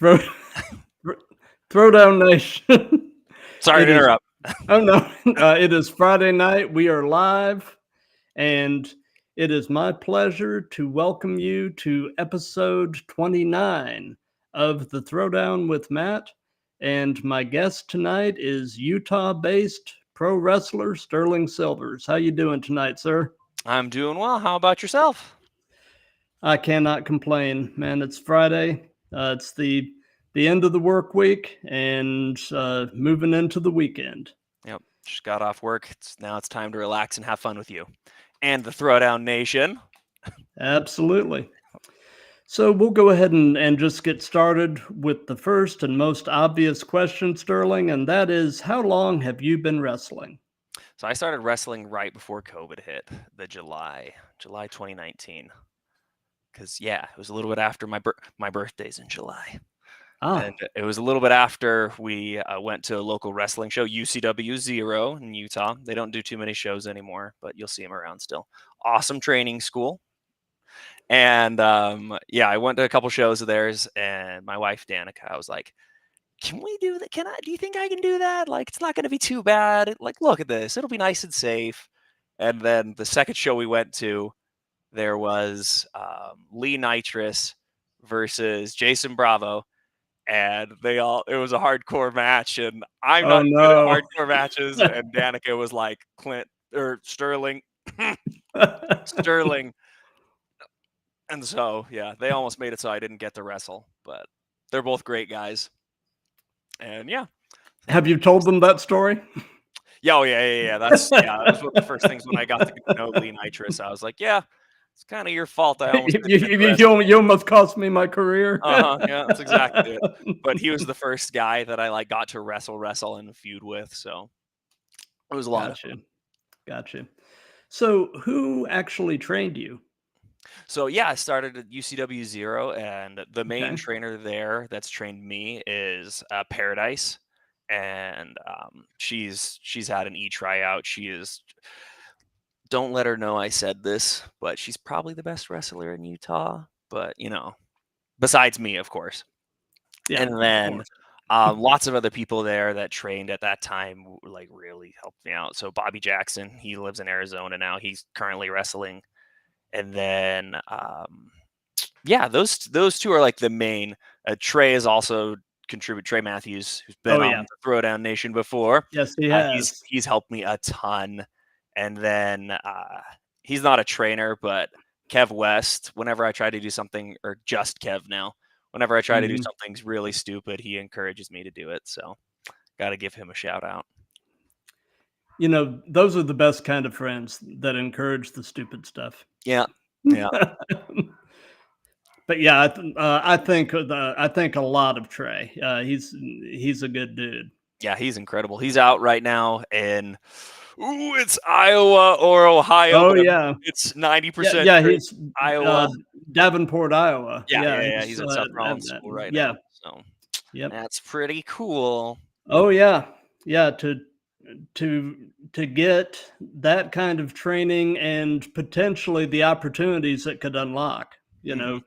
Throw, Throwdown Nation. Sorry to interrupt. Oh no, it is Friday night. We are live, and it is my pleasure to welcome you to episode 29 of the Throwdown with Matt. And my guest tonight is Utah-based pro wrestler Sterling Silvers. How you doing tonight, sir? I'm doing well. How about yourself? I cannot complain, man. It's Friday. It's the end of the work week and moving into the weekend. Yep, just got off work. Now it's time to relax and have fun with you and the Throwdown Nation. Absolutely. So we'll go ahead and just get started with the first and most obvious question, Sterling, and that is, how long have you been wrestling? So I started wrestling right before COVID hit, the July 2019. Because it was a little bit after my birthday's in July. And it was a little bit after we went to a local wrestling show, UCW 0 in Utah. They don't do too many shows anymore, but you'll see them around still. Awesome training school. And I went to a couple shows of theirs, and my wife Danica, I was like, "Can we do that? Do you think I can do that? Like, it's not going to be too bad. Like, look at this; it'll be nice and safe." And then the second show we went to, there was Lee Nitrous versus Jason Bravo, and it was a hardcore match, and I'm not good at hardcore matches, and Danica was like, Sterling. And so, they almost made it so I didn't get to wrestle, but they're both great guys. And have you told them that story? Yeah. That was one of the first things when I got to know Lee Nitrous. I was like, it's kind of your fault. I almost you almost cost me my career. Yeah, that's exactly it. But he was the first guy that I got to wrestle and feud with, so it was a lot of fun. Gotcha. So who actually trained you? So I started at UCW 0, and the main trainer there that's trained me is Paradise, and she's had an tryout. She is. Don't let her know I said this, but she's probably the best wrestler in Utah. But besides me, of course. Yeah, and then lots of other people there that trained at that time really helped me out. So Bobby Jackson, he lives in Arizona now. He's currently wrestling. And then, those two are like the main. Trey is also contributed. Trey Matthews, who's been on the Throwdown Nation before. Yes, he has. He's helped me a ton. And then he's not a trainer, but Kev West, whenever I try to do something, or just Kev now, whenever I try to do something really stupid, he encourages me to do it. So got to give him a shout out. Those are the best kind of friends that encourage the stupid stuff. Yeah. But I think a lot of Trey. He's a good dude. Yeah, he's incredible. He's out right now in it's Iowa or Ohio. Oh yeah, it's 90%. Yeah, he's Iowa, Davenport, Iowa. Yeah. He's at South Rollins School right now. So that's pretty cool. Oh yeah. To get that kind of training and potentially the opportunities that could unlock,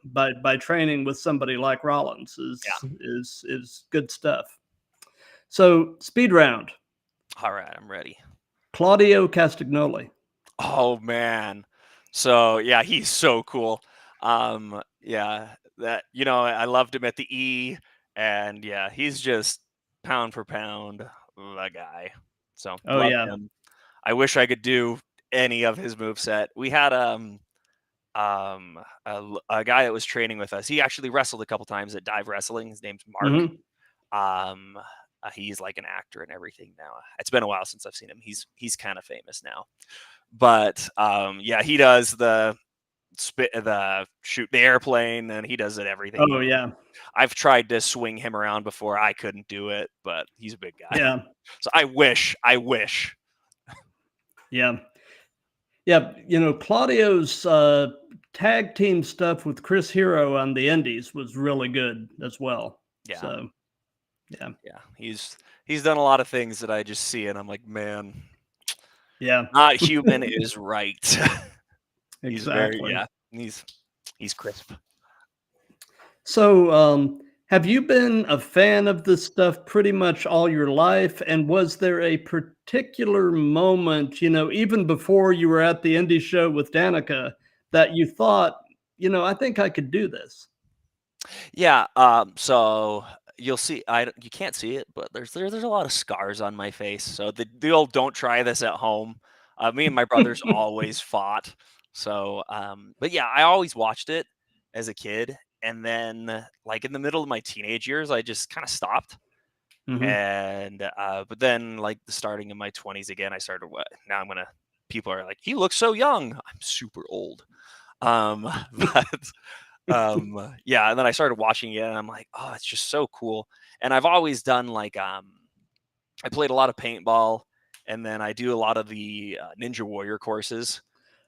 by training with somebody like Rollins is good stuff. So speed round. All right, I'm ready. Claudio Castagnoli. Oh man. So he's so cool. That I loved him at the E, and he's just pound for pound the guy. So him. I wish I could do any of his moveset. We had a guy that was training with us. He actually wrestled a couple times at Dive Wrestling. His name's Mark. He's like an actor and everything now. It's been a while since I've seen him. He's kind of famous now. But he does the shoot the airplane, and he does it everything. Oh yeah. I've tried to swing him around before. I couldn't do it, but he's a big guy. Yeah. So I wish. Yeah. Claudio's tag team stuff with Chris Hero on the Indies was really good as well. Yeah. So, he's done a lot of things that I just see, and I'm like, man. Yeah. Not human is right. Exactly. He's crisp. So Have you been a fan of this stuff pretty much all your life? And was there a particular moment, even before you were at the indie show with Danica, that you thought, I think I could do this? Yeah, so you'll see you can't see it, but there's a lot of scars on my face. So the old "Don't try this at home." Me and my brothers always fought. So, but yeah, I always watched it as a kid, and then like in the middle of my teenage years, I just kind of stopped. Mhm. And but then like the starting in my 20s again, I started what now I'm gonna. People are like, "He looks so young." I'm super old. But yeah, and then I started watching it and I'm like, oh, it's just so cool. And I've always done like I played a lot of paintball, and then I do a lot of the Ninja Warrior courses.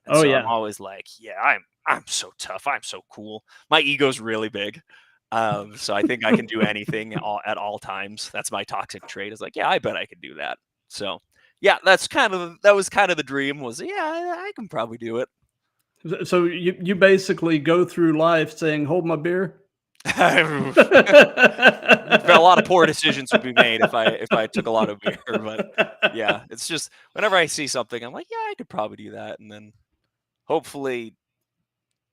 And Oh, so I'm yeah. always like, yeah, I'm so tough. I'm so cool. My ego's really big. So I think I can do anything at all times. That's my toxic trait. Is like, yeah, I bet I can do that. So yeah, that was kind of the dream. Was yeah, I can probably do it. So you basically go through life saying, "Hold my beer." A lot of poor decisions would be made if I took a lot of beer, but yeah, it's just whenever I see something, I'm like, yeah, I could probably do that, and then hopefully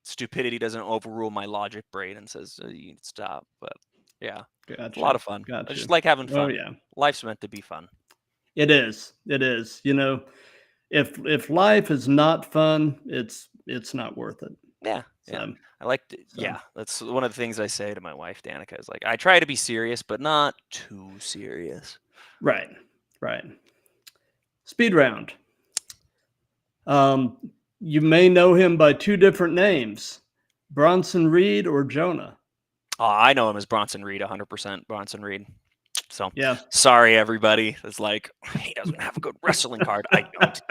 stupidity doesn't overrule my logic brain and says you need to stop. But yeah, it's a lot Gotcha. of fun. I Gotcha. just like having Oh, fun. yeah. Life's meant to be fun. It is. It is. If life is not fun, it's not worth it. Yeah, yeah. So I like to, so yeah, that's one of the things I say to my wife, Danica, is like, I try to be serious, but not too serious. right. Right. Speed round. Um, you may know him by two different names, Bronson Reed or Jonah. I know him as Bronson Reed, 100% Bronson Reed. So Yeah. sorry, everybody. It's like he doesn't have a good wrestling card. I don't.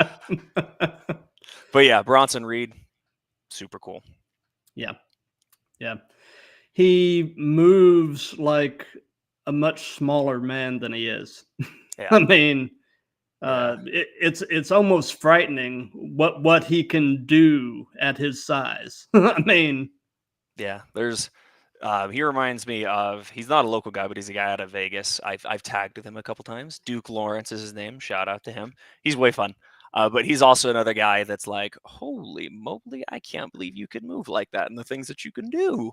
But yeah, Bronson Reed, super cool. Yeah. Yeah. He moves like a much smaller man than he is. Yeah, I mean, yeah, it's almost frightening what he can do at his size. I mean, yeah. There's he reminds me of he's not a local guy, but he's a guy out of Vegas. I've tagged with him a couple times. Duke Lawrence is his name. Shout out to him. He's way fun. But he's also another guy that's like, holy moly, I can't believe you can move like that and the things that you can do.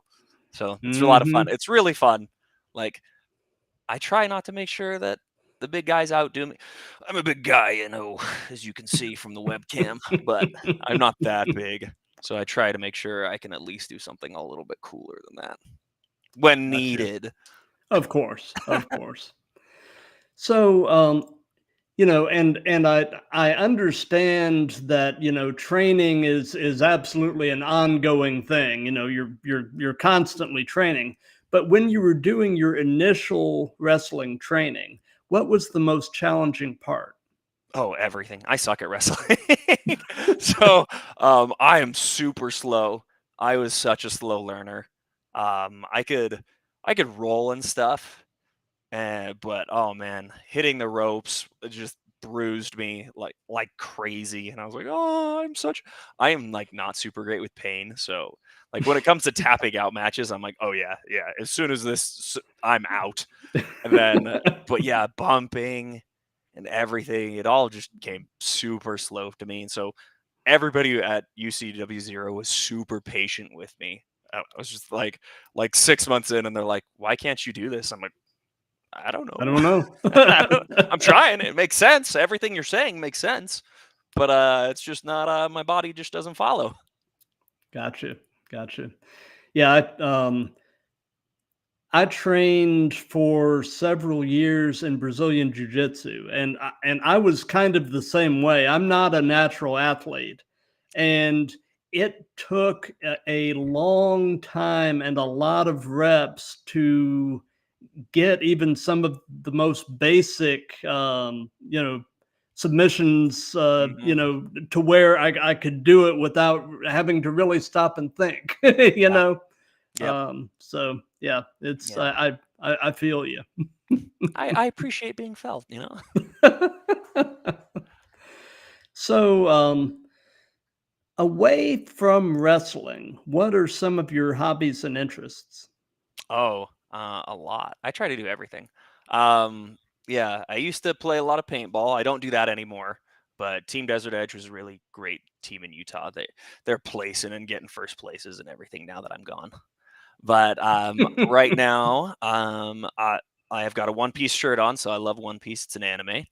So it's a lot of fun. mhm. It's really fun. Like I try not to make sure that the big guys outdo me. I'm a big guy, as you can see from the webcam, but I'm not that big. So I try to make sure I can at least do something a little bit cooler than that when Gotcha. needed. Of course, of course. So, and I understand that training is absolutely an ongoing thing. You're constantly training. But when you were doing your initial wrestling training, what was the most challenging part? Oh, everything. I suck at wrestling. So I am super slow. I was such a slow learner. I could roll and stuff. But oh man, hitting the ropes just bruised me like crazy, and I was like, oh, I am like not super great with pain. So like when it comes to tapping out matches, I'm like, oh yeah, yeah. As soon as I'm out, and then but yeah, bumping and everything, it all just came super slow to me, and so everybody at UCW0 was super patient with me. I was just like 6 months in, and they're like, why can't you do this? I'm like, I don't I know. don't know. I'm trying. It makes sense. Everything you're saying makes sense, but it's just not. My body just doesn't follow. Gotcha, gotcha. Yeah, I trained for several years in Brazilian jiu-jitsu, and I was kind of the same way. I'm not a natural athlete, and it took a long time and a lot of reps to get even some of the most basic, submissions, Hmm. to where I could do it without having to really stop and think, you Yeah. know. Yep. So yeah, it's Yeah. I feel you. I appreciate being felt. So away from wrestling, what are some of your hobbies and interests? Oh, A lot. I try to do everything. Yeah, I used to play a lot of paintball. I don't do that anymore. But Team Desert Edge was a really great team in Utah. They're placing and getting first places and everything now that I'm gone. But right now, I have got a One Piece shirt on, so I love One Piece. It's an anime.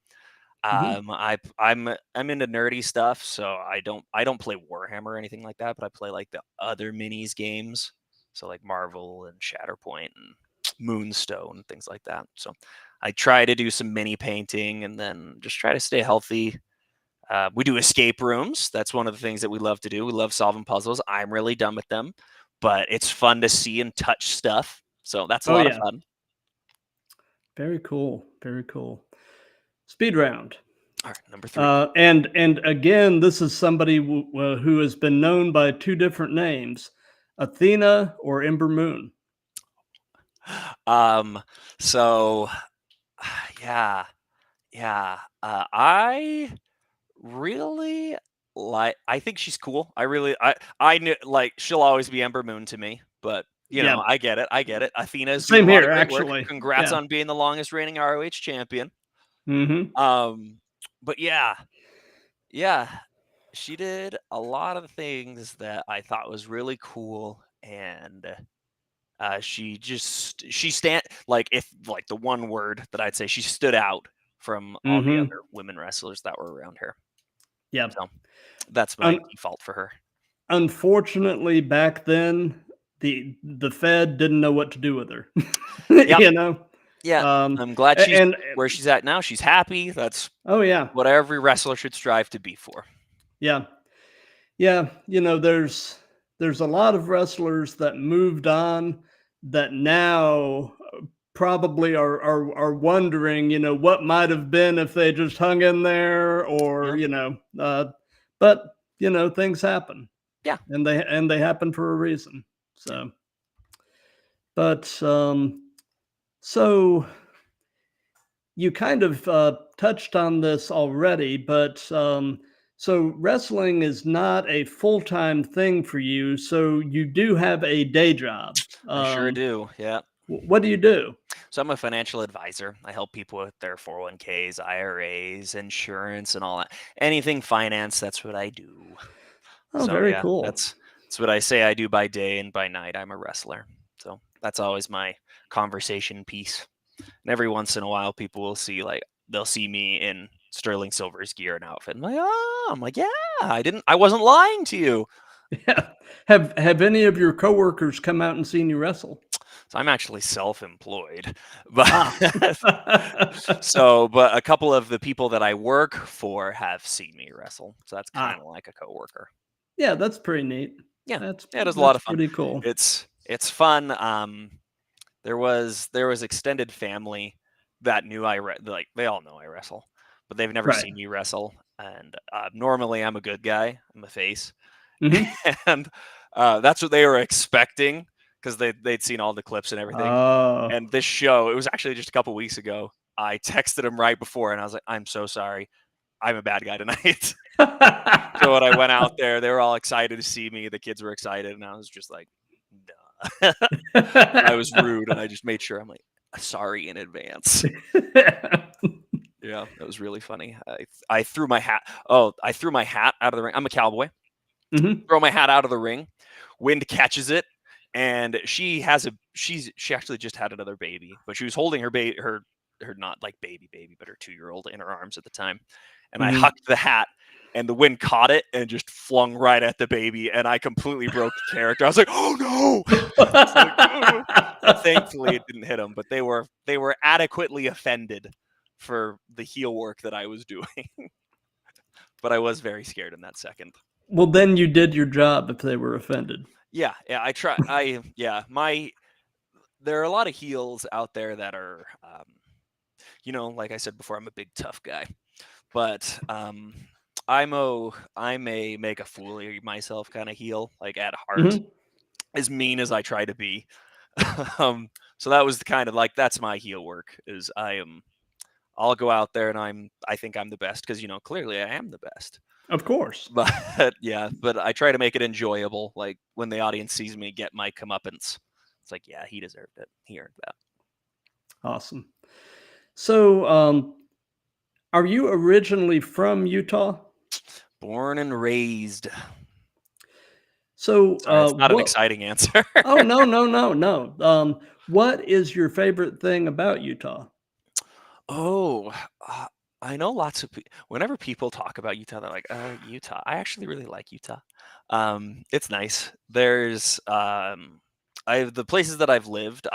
I'm into nerdy stuff, so I don't play Warhammer or anything like that, but I play like the other minis games, so like Marvel and Shatterpoint and Moonstone and things like that. So I try to do some mini painting and then just try to stay healthy. We do escape rooms. That's one of the things that we love to do. We love solving puzzles. I'm really done with them, but it's fun to see and touch stuff. So that's a lot of fun. Very cool. Very cool. Speed round. All right, number 3. And again, this is somebody who has been known by 2 different names, Athena or Ember Moon. So yeah. I really I think she's cool. I knew, like, she'll always be Ember Moon to me, but you know, I get it. Athena's doing Same a lot here, of great work. actually. Congrats on being the longest reigning ROH champion. But yeah, she did a lot of things that I thought was really cool, and she like, if like the one word that I'd say, she stood out from all the other women wrestlers that were around her. Yeah. So that's my default for her. Unfortunately, back then, the Fed didn't know what to do with her. Yep. You know? Yeah. I'm glad she's where she's at now. She's happy. That's what every wrestler should strive to be for. Yeah. Yeah. You know, there's a lot of wrestlers that moved on that now probably are wondering, you know, what might have been if they just hung in there, or you know, but you know, things happen. Yeah, and they happen for a reason. So, but so you kind of touched on this already, but so wrestling is not a full-time thing for you. So you do have a day job. I sure do. Yeah. What do you do? So I'm a financial advisor. I help people with their 401ks, IRAs, insurance, and all that. Anything finance, that's what I do. Oh, So very yeah, cool. that's what I say I do by day, and by night I'm a wrestler. So that's always my conversation piece. And every once in a while, people will see, like, they'll see me in Sterling Silver's gear and outfit. I'm like, yeah, I wasn't lying to you. Yeah. Have any of your coworkers come out and seen you wrestle? So I'm actually self-employed, but but a couple of the people that I work for have seen me wrestle. So that's kind of like a coworker. Yeah, that's pretty neat. Yeah, that's a lot of fun. Pretty cool. It's fun. There was extended family that knew like, they all know I wrestle, but they've never seen me wrestle. And normally I'm a good guy. I'm a face. And that's what they were expecting, because they'd seen all the clips and everything. And this show, it was actually just a couple weeks ago, I texted them right before, and I was like, I'm so sorry. I'm a bad guy tonight. So when I went out there, they were all excited to see me. The kids were excited, and I was just like, duh. I was rude, and I just made sure. I'm like, sorry in advance. Yeah, that was really funny. I threw my hat. I threw my hat out of the ring. I'm a cowboy. Throw my hat out of the ring. Wind catches it, and she actually just had another baby, but she was holding her not like baby, but her 2-year-old in her arms at the time. And I hucked the hat, and the wind caught it and just flung right at the baby, and I completely broke the character. I was like, oh no. Thankfully it didn't hit them, but they were adequately offended for the heel work that I was doing. But I was very scared in that second. Well, then you did your job if they were offended. Yeah, I try. There are a lot of heels out there that are, you know, like I said before, I'm a big tough guy, but I'm a make a fool of myself kind of heel, like, at heart, as mean as I try to be. So that was the kind of, like, that's my heel work, is I'll go out there and I think I'm the best, because, you know, clearly I am the best. Of course. But yeah, but I try to make it enjoyable, like when the audience sees me get my comeuppance. it's like, yeah, he deserved it. He earned that. Awesome. So, are you originally from Utah? Born and raised. So, Sorry, it's not an what? exciting answer. Oh, no, no, no, no. What is your favorite thing about Utah? Oh, I know lots of whenever people talk about Utah, they're like, Utah." I actually really like Utah. It's nice. There's the places that I've lived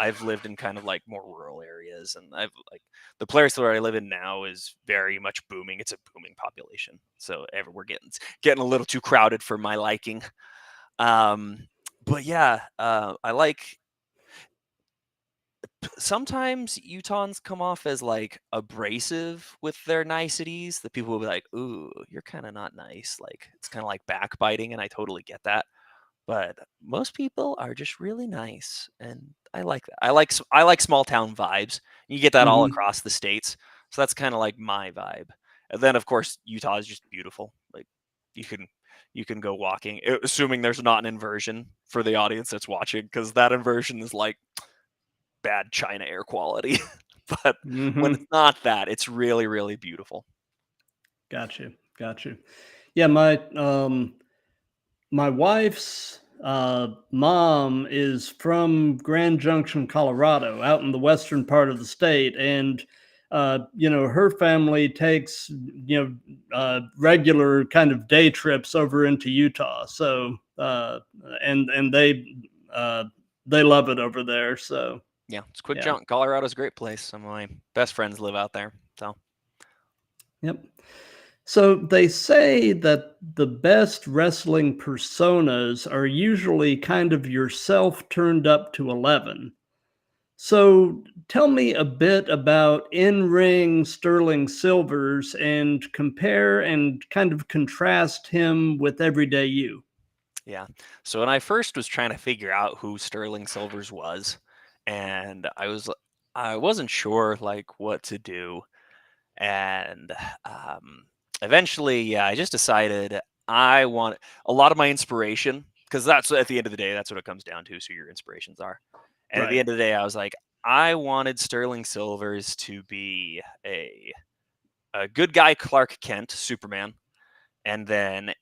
in kind of like more rural areas, and I've like the place where I live in now is very much booming. It's a booming population, so we're getting a little too crowded for my liking. But yeah, I like sometimes Utahns come off as like abrasive with their niceties that people will be like, "Ooh, you're kind of not nice." Like it's kind of like backbiting, and I totally get that. But most people are just really nice, and I like that. I like small town vibes. You get that all Hmm. across the states, so that's kind of like my vibe. And then of course Utah is just beautiful. Like you can you can go walking, assuming there's not an inversion for the audience that's watching, because that inversion is like bad China air quality. But when it's Hmm. not that, it's really, really beautiful. Got you. Got you. Yeah, my wife's mom is from Grand Junction, Colorado, out in the western part of the state, and her family takes regular kind of day trips over into Utah. So and they love it over there. So Yeah, it's quick yeah, jump. Colorado's a great place. Some of my best friends live out there. So yep. So they say that the best wrestling personas are usually kind of yourself turned up to 11. So tell me a bit about in-ring Sterling Silvers and compare and kind of contrast him with everyday you. yeah. So when I first was trying to figure out who Sterling Silvers was, and I wasn't sure like what to do. And eventually, yeah, I just decided I want a lot of my inspiration, because that's at the end of the day, that's what it comes down to. So your inspirations are. And at the Right. end of the day, I was like, I wanted Sterling Silvers to be a good guy, Clark Kent, Superman, and then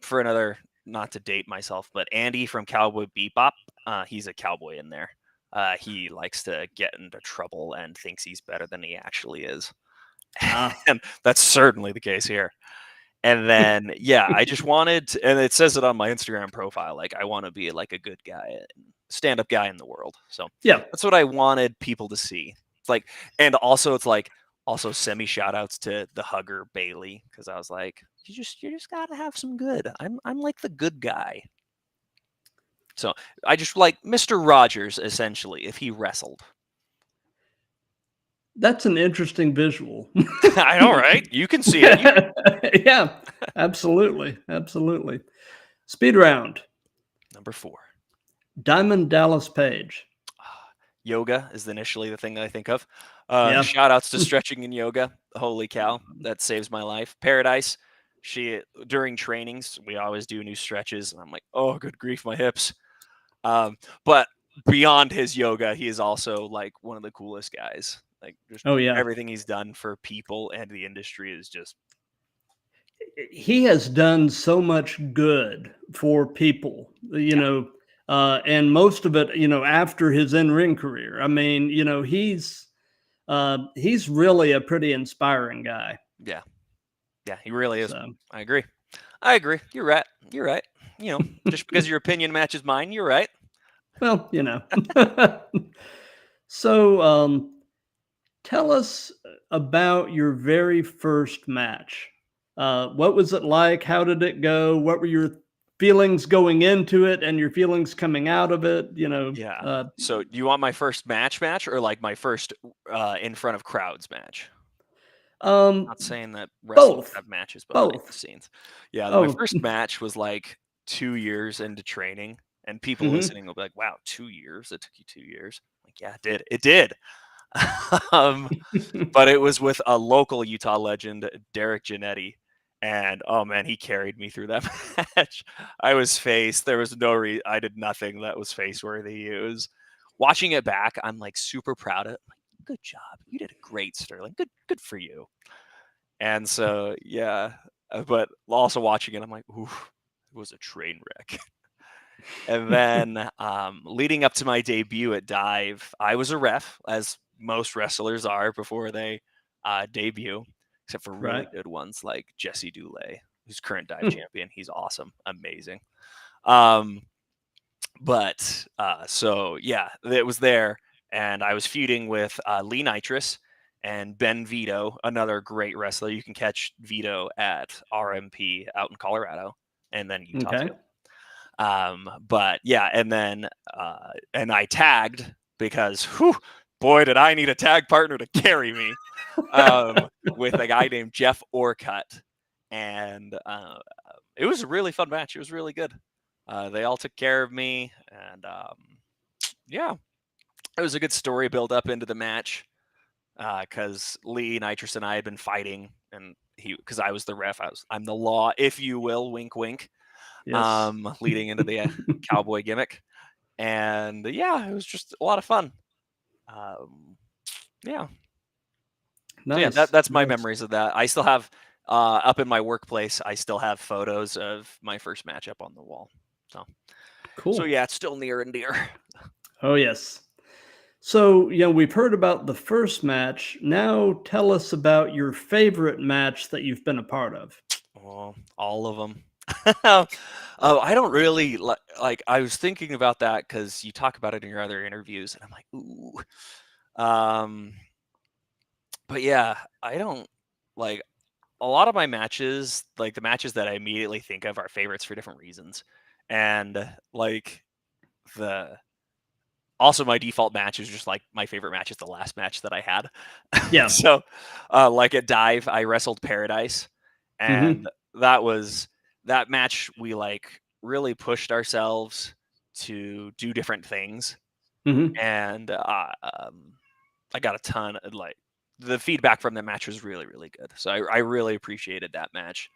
for another, not to date myself, but Andy from Cowboy Bebop, he's a cowboy in there. He likes to get into trouble and thinks he's better than he actually is. Ah. And that's certainly the case here. And then, yeah, I just wanted to, and it says it on my Instagram profile, like I want to be like a good guy, stand-up guy in the world. So Yeah. that's what I wanted people to see. It's like, and also it's like also semi shout outs to the hugger Bailey, because I was like, you just gotta have some good. I'm like the good guy. So I just like Mr. Rogers essentially if he wrestled. That's an interesting visual. I know, right? You can see it. Yeah, absolutely. Absolutely. Speed round. Number 4. Diamond Dallas Page. Yoga is initially the thing that I think of. Yeah. Shout outs to stretching and yoga. Holy cow, that saves my life. Paradise, she during trainings we always do new stretches, and I'm like, oh, good grief, my hips. But beyond his yoga, he is also like one of the coolest guys. Like just Oh yeah. everything he's done for people and the industry is just He has done so much good for people, yeah, and most of it, after his in-ring career. I mean, he's really a pretty inspiring guy. yeah, yeah. He really is. So, I agree. I agree. You're right. You're right. Just because your opinion matches mine, you're right. well, so, tell us about your very first match. What was it like? How did it go? What were your feelings going into it and your feelings coming out of it? Yeah. So, do you want my first match, or like my first in front of crowds match? um, Not saying that wrestlers both, have matches behind the both. scenes. Yeah, my Oh, first match was like 2 years into training, and people mhm. listening will be like, "Wow, 2 years? It took you 2 years?" Like, yeah, it did. It did. um, but it was with a local Utah legend, Derek Janetti. And oh man, he carried me through that match. I was face. There was no I did nothing that was face worthy. It was watching it back, I'm like super proud of it. I'm like, good job. You did a great, Sterling. Good for you. And so, yeah, but also watching it, I'm like, ooh, it was a train wreck. And then leading up to my debut at Dive, I was a ref, as most wrestlers are before they debut, except for really Right. good ones like Jesse Dulé, who's current Dive champion. He's awesome, amazing. But so yeah, it was there, and I was feuding with Lee Nitrous and Ben Vito, another great wrestler. You can catch Vito at RMP out in Colorado, and then Utah Okay. too. But yeah, and then and I tagged because boy, did I need a tag partner to carry me with a guy named Jeff Orcutt, and it was a really fun match. It was really good. They all took care of me, and yeah, it was a good story build up into the match because Lee Nitrous and I had been fighting, and because I was the ref, I'm the law, if you will, wink wink, Yes. leading into the cowboy gimmick, and yeah, it was just a lot of fun. Yeah. So yeah, Nice. that's my Nice. memories of that. I still have up in my workplace, I still have photos of my first match up on the wall. So Cool. yeah, it's still near and dear. Oh, yes. So, we've heard about the first match. Now tell us about your favorite match that you've been a part of. Oh, all of them. I don't really like. I was thinking about that because you talk about it in your other interviews, and I'm like, ooh. But yeah, I don't like a lot of my matches. Like the matches that I immediately think of are favorites for different reasons, and like the also my default match is just like my favorite match is the last match that I had. Yeah. So, like at Dive, I wrestled Paradise, and that match. We like really pushed ourselves to do different things, and I got a ton of like the feedback from the match was really really good. So I really appreciated that match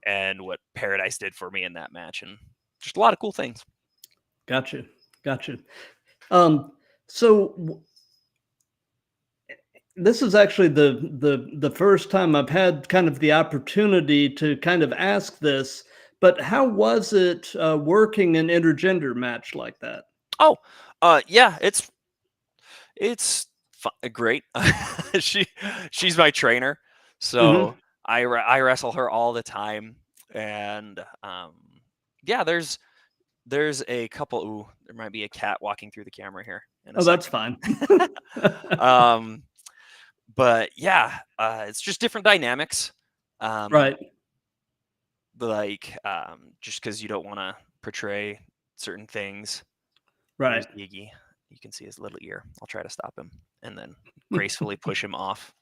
and what Paradise did for me in that match, and just a lot of cool things. Gotcha. Gotcha. So this is actually the first time I've had kind of the opportunity to kind of ask this, but how was it working an intergender match like that? Oh, yeah, it's great. She's my trainer, so Hmm. I wrestle her all the time, and yeah, there's a couple. Ooh, there might be a cat walking through the camera here in a Oh, that's second. fine. um, but yeah, it's just different dynamics. Um, Right. like just because you don't want to portray certain things. Right. There's Iggy. You can see his little ear. I'll try to stop him and then gracefully push him off.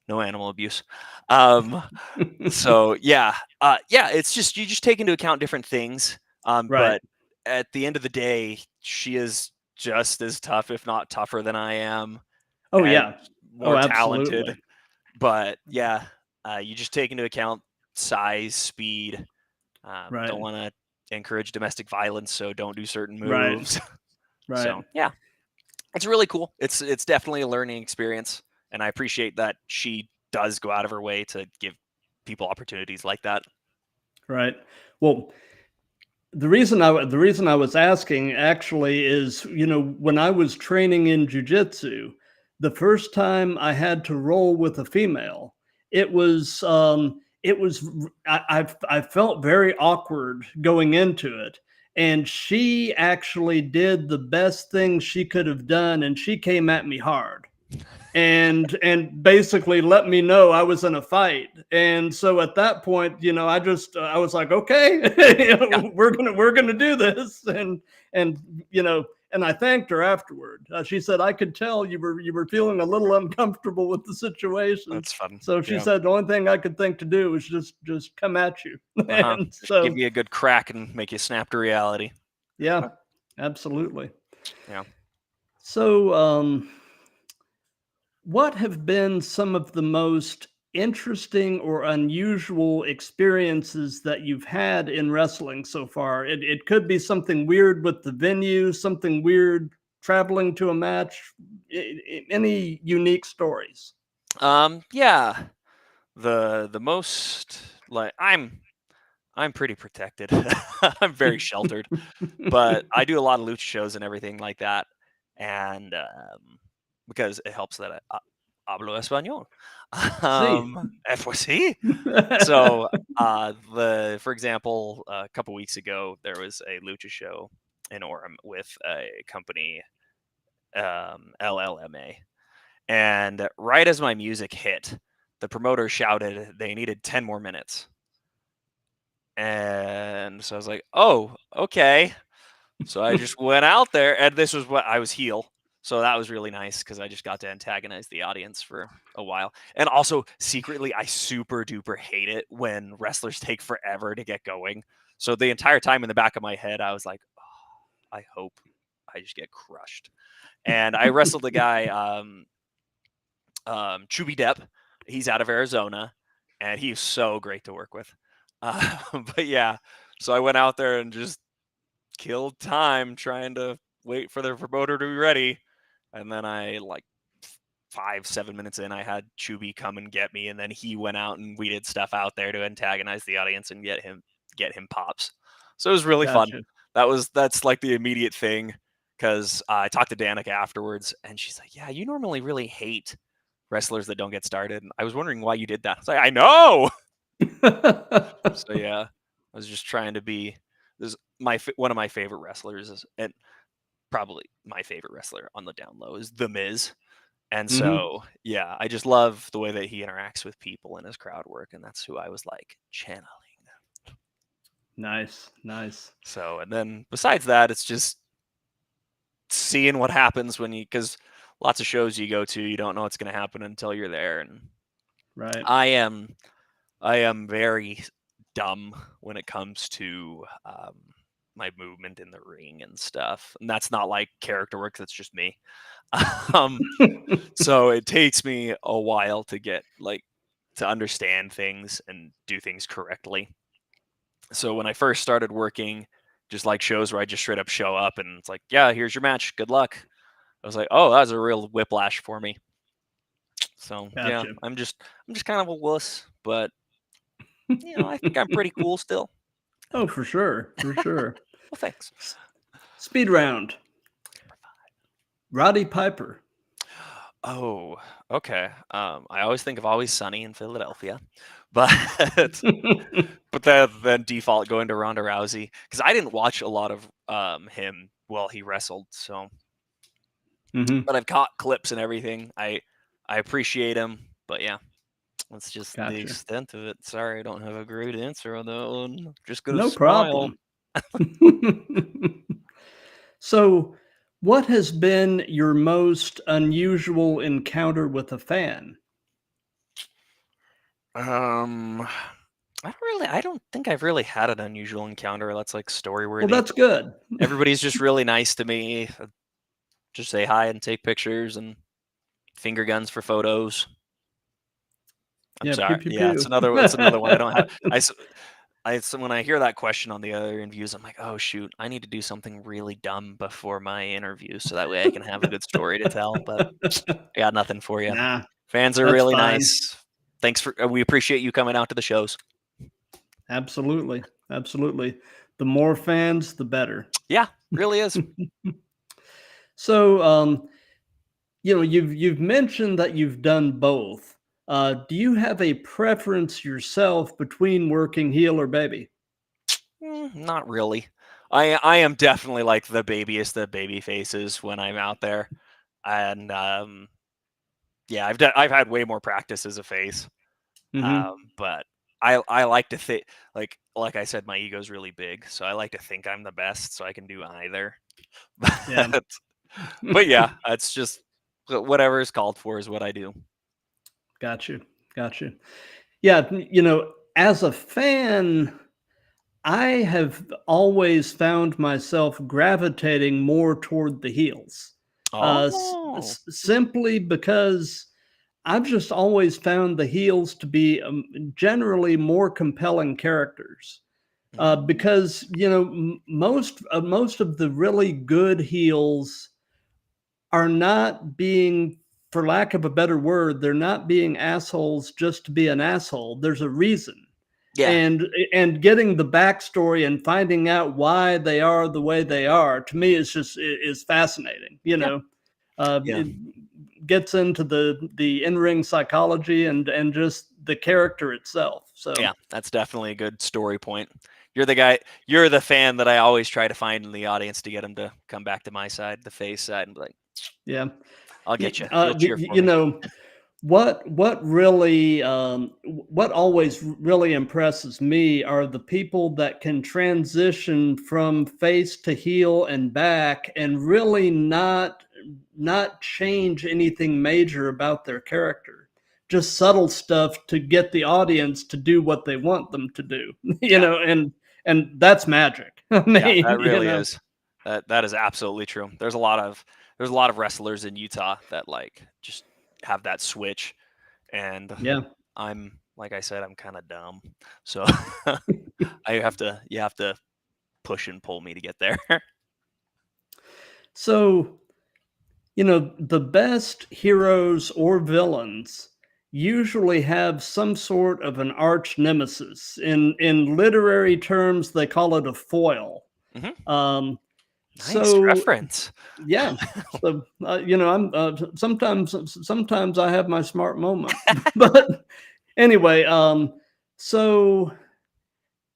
No animal abuse. So yeah, yeah. It's just you just take into account different things. Right. But at the end of the day, she is just as tough, if not tougher, than I am, Oh, and yeah. Oh, more talented. absolutely. But yeah, you just take into account size, speed. Right. Don't want to encourage domestic violence, so don't do certain Right. moves. Right. So yeah, it's really cool. It's definitely a learning experience, and I appreciate that she does go out of her way to give people opportunities like that. Right. Well, the reason I was asking actually is, when I was training in jujitsu, the first time I had to roll with a female, I felt very awkward going into it. And she actually did the best thing she could have done, and she came at me hard and basically let me know I was in a fight. And so at that point, I was like, okay, Yeah, we're gonna do this. And and I thanked her afterward. She said I could tell you were feeling a little uncomfortable with the situation. that's fun. So she Yeah, said the only thing I could think to do was just come at you. And just give so you a good crack and make you snap to reality. yeah, absolutely. Yeah. So what have been some of the most interesting or unusual experiences that you've had in wrestling so far? It could be something weird with the venue, something weird traveling to a match? Any unique stories? Yeah. The most like I'm pretty protected. I'm very sheltered, but I do a lot of lucha shows and everything like that, and because it helps that I hablo español. See. pues sí. So, for example, a couple weeks ago, there was a lucha show in Orem with a company, LLMA, and right as my music hit, the promoter shouted they needed 10 more minutes. And so I was like, "Oh, okay." So I just went out there, and this was what I was heel. So that was really nice because I just got to antagonize the audience for a while. And also, secretly, I super duper hate it when wrestlers take forever to get going. So the entire time in the back of my head, I was like, oh, I hope I just get crushed. And I wrestled a guy, Chubby Depp. He's out of Arizona, and he's so great to work with. But yeah, so I went out there and just killed time trying to wait for the promoter to be ready. And then I, like 5-7 minutes in, I had Chubby come and get me, and then he went out and we did stuff out there to antagonize the audience and get him pops. So it was really fun. Gotcha. That's like the immediate thing, because I talked to Danica afterwards, and she's like, "Yeah, you normally really hate wrestlers that don't get started. And I was wondering why you did that." I was like, "I know." So yeah, I was just trying to be. This one of my favorite wrestlers, and probably my favorite wrestler on the down low is The Miz. And so, yeah, I just love the way that he interacts with people in his crowd work, and that's who I was like channeling. Nice, nice. So, and then besides that, it's just seeing what happens because lots of shows you go to, you don't know what's going to happen until you're there. And right, I am very dumb when it comes to my movement in the ring and stuff. And that's not like character work, that's just me. So it takes me a while to get to understand things and do things correctly. So when I first started working, just like shows where I just straight up show up and it's like, yeah, here's your match, good luck. I was like, oh, that was a real whiplash for me. So gotcha. Yeah, I'm just kind of a wuss, but I think I'm pretty cool still. Oh, for sure, for sure. Well, thanks. Speed round. Roddy Piper. Oh, okay. I always think of Always Sunny in Philadelphia, but but then default going to Ronda Rousey because I didn't watch a lot of him while he wrestled. So, but I've caught clips and everything. I appreciate him, but yeah, that's just the extent of it. Sorry, I don't have a great answer on that one. Just gonna No smile. problem. So, what has been your most unusual encounter with a fan? I don't think I've really had an unusual encounter that's like story worthy. Well, that's good. Everybody's just really nice to me. Just say hi and take pictures and finger guns for photos. I'm sorry. Pew, pew, Yeah, pew. that's another one I don't have. So when I hear that question on the other interviews, I'm like, oh shoot, I need to do something really dumb before my interview so that way I can have a good story to tell. But I got nothing for you. Nah, fans are really nice. Thanks we appreciate you coming out to the shows. Absolutely, absolutely. The more fans, the better. Yeah, really is. So, you've mentioned that you've done both. Do you have a preference yourself between working heel or baby? Not really. I am definitely like the babyest the baby faces when I'm out there, and yeah, I've had way more practice as a face, but I like to think like I said, my ego's really big, so I like to think I'm the best, so I can do either. Yeah. But yeah, it's just whatever is called for is what I do. Got you. Yeah, as a fan, I have always found myself gravitating more toward the heels. Simply because I've just always found the heels to be generally more compelling characters. Because most of the really good heels are not being, for lack of a better word, they're not being assholes just to be an asshole. There's a reason. Yeah. And getting the backstory and finding out why they are the way they are, to me, is fascinating. Yeah. Yeah. It gets into the in-ring psychology and just the character itself. So yeah, that's definitely a good story point. You're the fan that I always try to find in the audience to get them to come back to my side, the face side, and be like, yeah, I'll get you. You'll cheer for you me. know, what really what always really impresses me are the people that can transition from face to heel and back and really not change anything major about their character, just subtle stuff to get the audience to do what they want them to do. Yeah. And that's magic. I Yeah, mean, that really is. That is absolutely true. There's a lot of wrestlers in Utah that like just have that switch, and yeah. I'm like I said, I'm kind of dumb, so you have to push and pull me to get there. So, the best heroes or villains usually have some sort of an arch nemesis. In literary terms, they call it a foil. hmm Um, Nice so reference. yeah, so I'm sometimes I have my smart moment, but anyway, so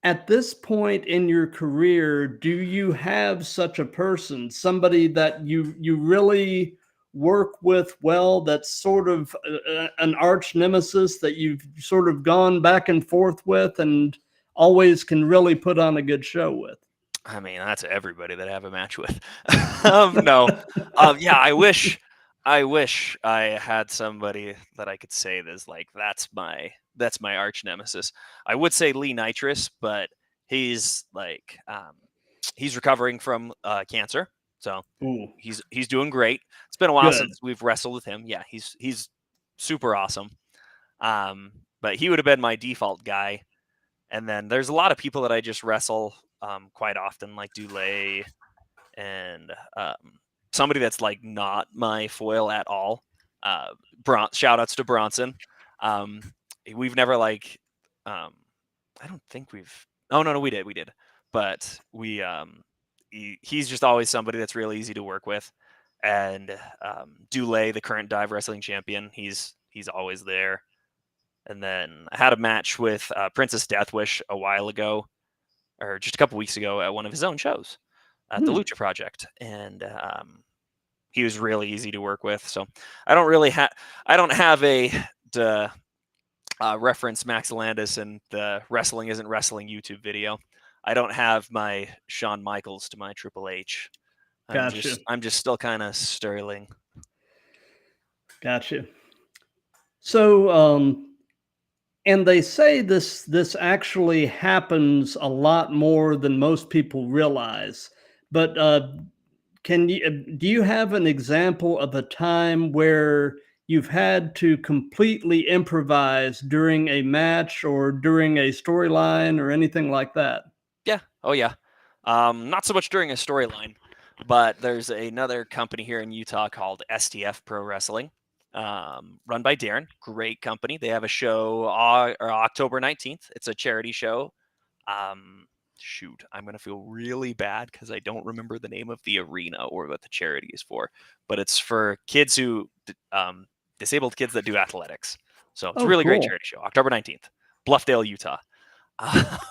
at this point in your career, do you have such a person, somebody that you really work with well, that's sort of an arch nemesis that you've sort of gone back and forth with and always can really put on a good show with? I mean, that's everybody that I have a match with. No, yeah, I wish I had somebody that I could say this like that's my arch nemesis. I would say Lee Nitrous, but he's like he's recovering from cancer, so Ooh, he's doing great. It's been a while good. since we've wrestled with him. Yeah, he's super awesome. But he would have been my default guy. And then there's a lot of people that I just wrestle quite often, like Dulé and somebody that's like not my foil at all. Shout outs to Bronson. Um, we've never like, I don't think we've. Oh no, we did, but he's just always somebody that's really easy to work with. And Dulé, the current dive wrestling champion, he's always there. And then I had a match with Princess Deathwish a while ago, or just a couple weeks ago at one of his own shows at the Hmm, Lucha Project, and he was really easy to work with. So I don't have a reference Max Landis and the Wrestling Isn't Wrestling YouTube video. I don't have my Shawn Michaels to my Triple H. gotcha, I'm just still kind of Sterling. gotcha. So, and they say this actually happens a lot more than most people realize. But do you have an example of a time where you've had to completely improvise during a match or during a storyline or anything like that? Yeah. Oh yeah. Not so much during a storyline, but there's another company here in Utah called STF Pro Wrestling, run by Darren. Great company. They have a show October 19th. It's a charity show. Shoot, I'm gonna feel really bad because I don't remember the name of the arena or what the charity is for, but it's for kids who disabled kids that do athletics. So it's a Oh, really great cool. charity show. October 19th, Bluffdale, Utah.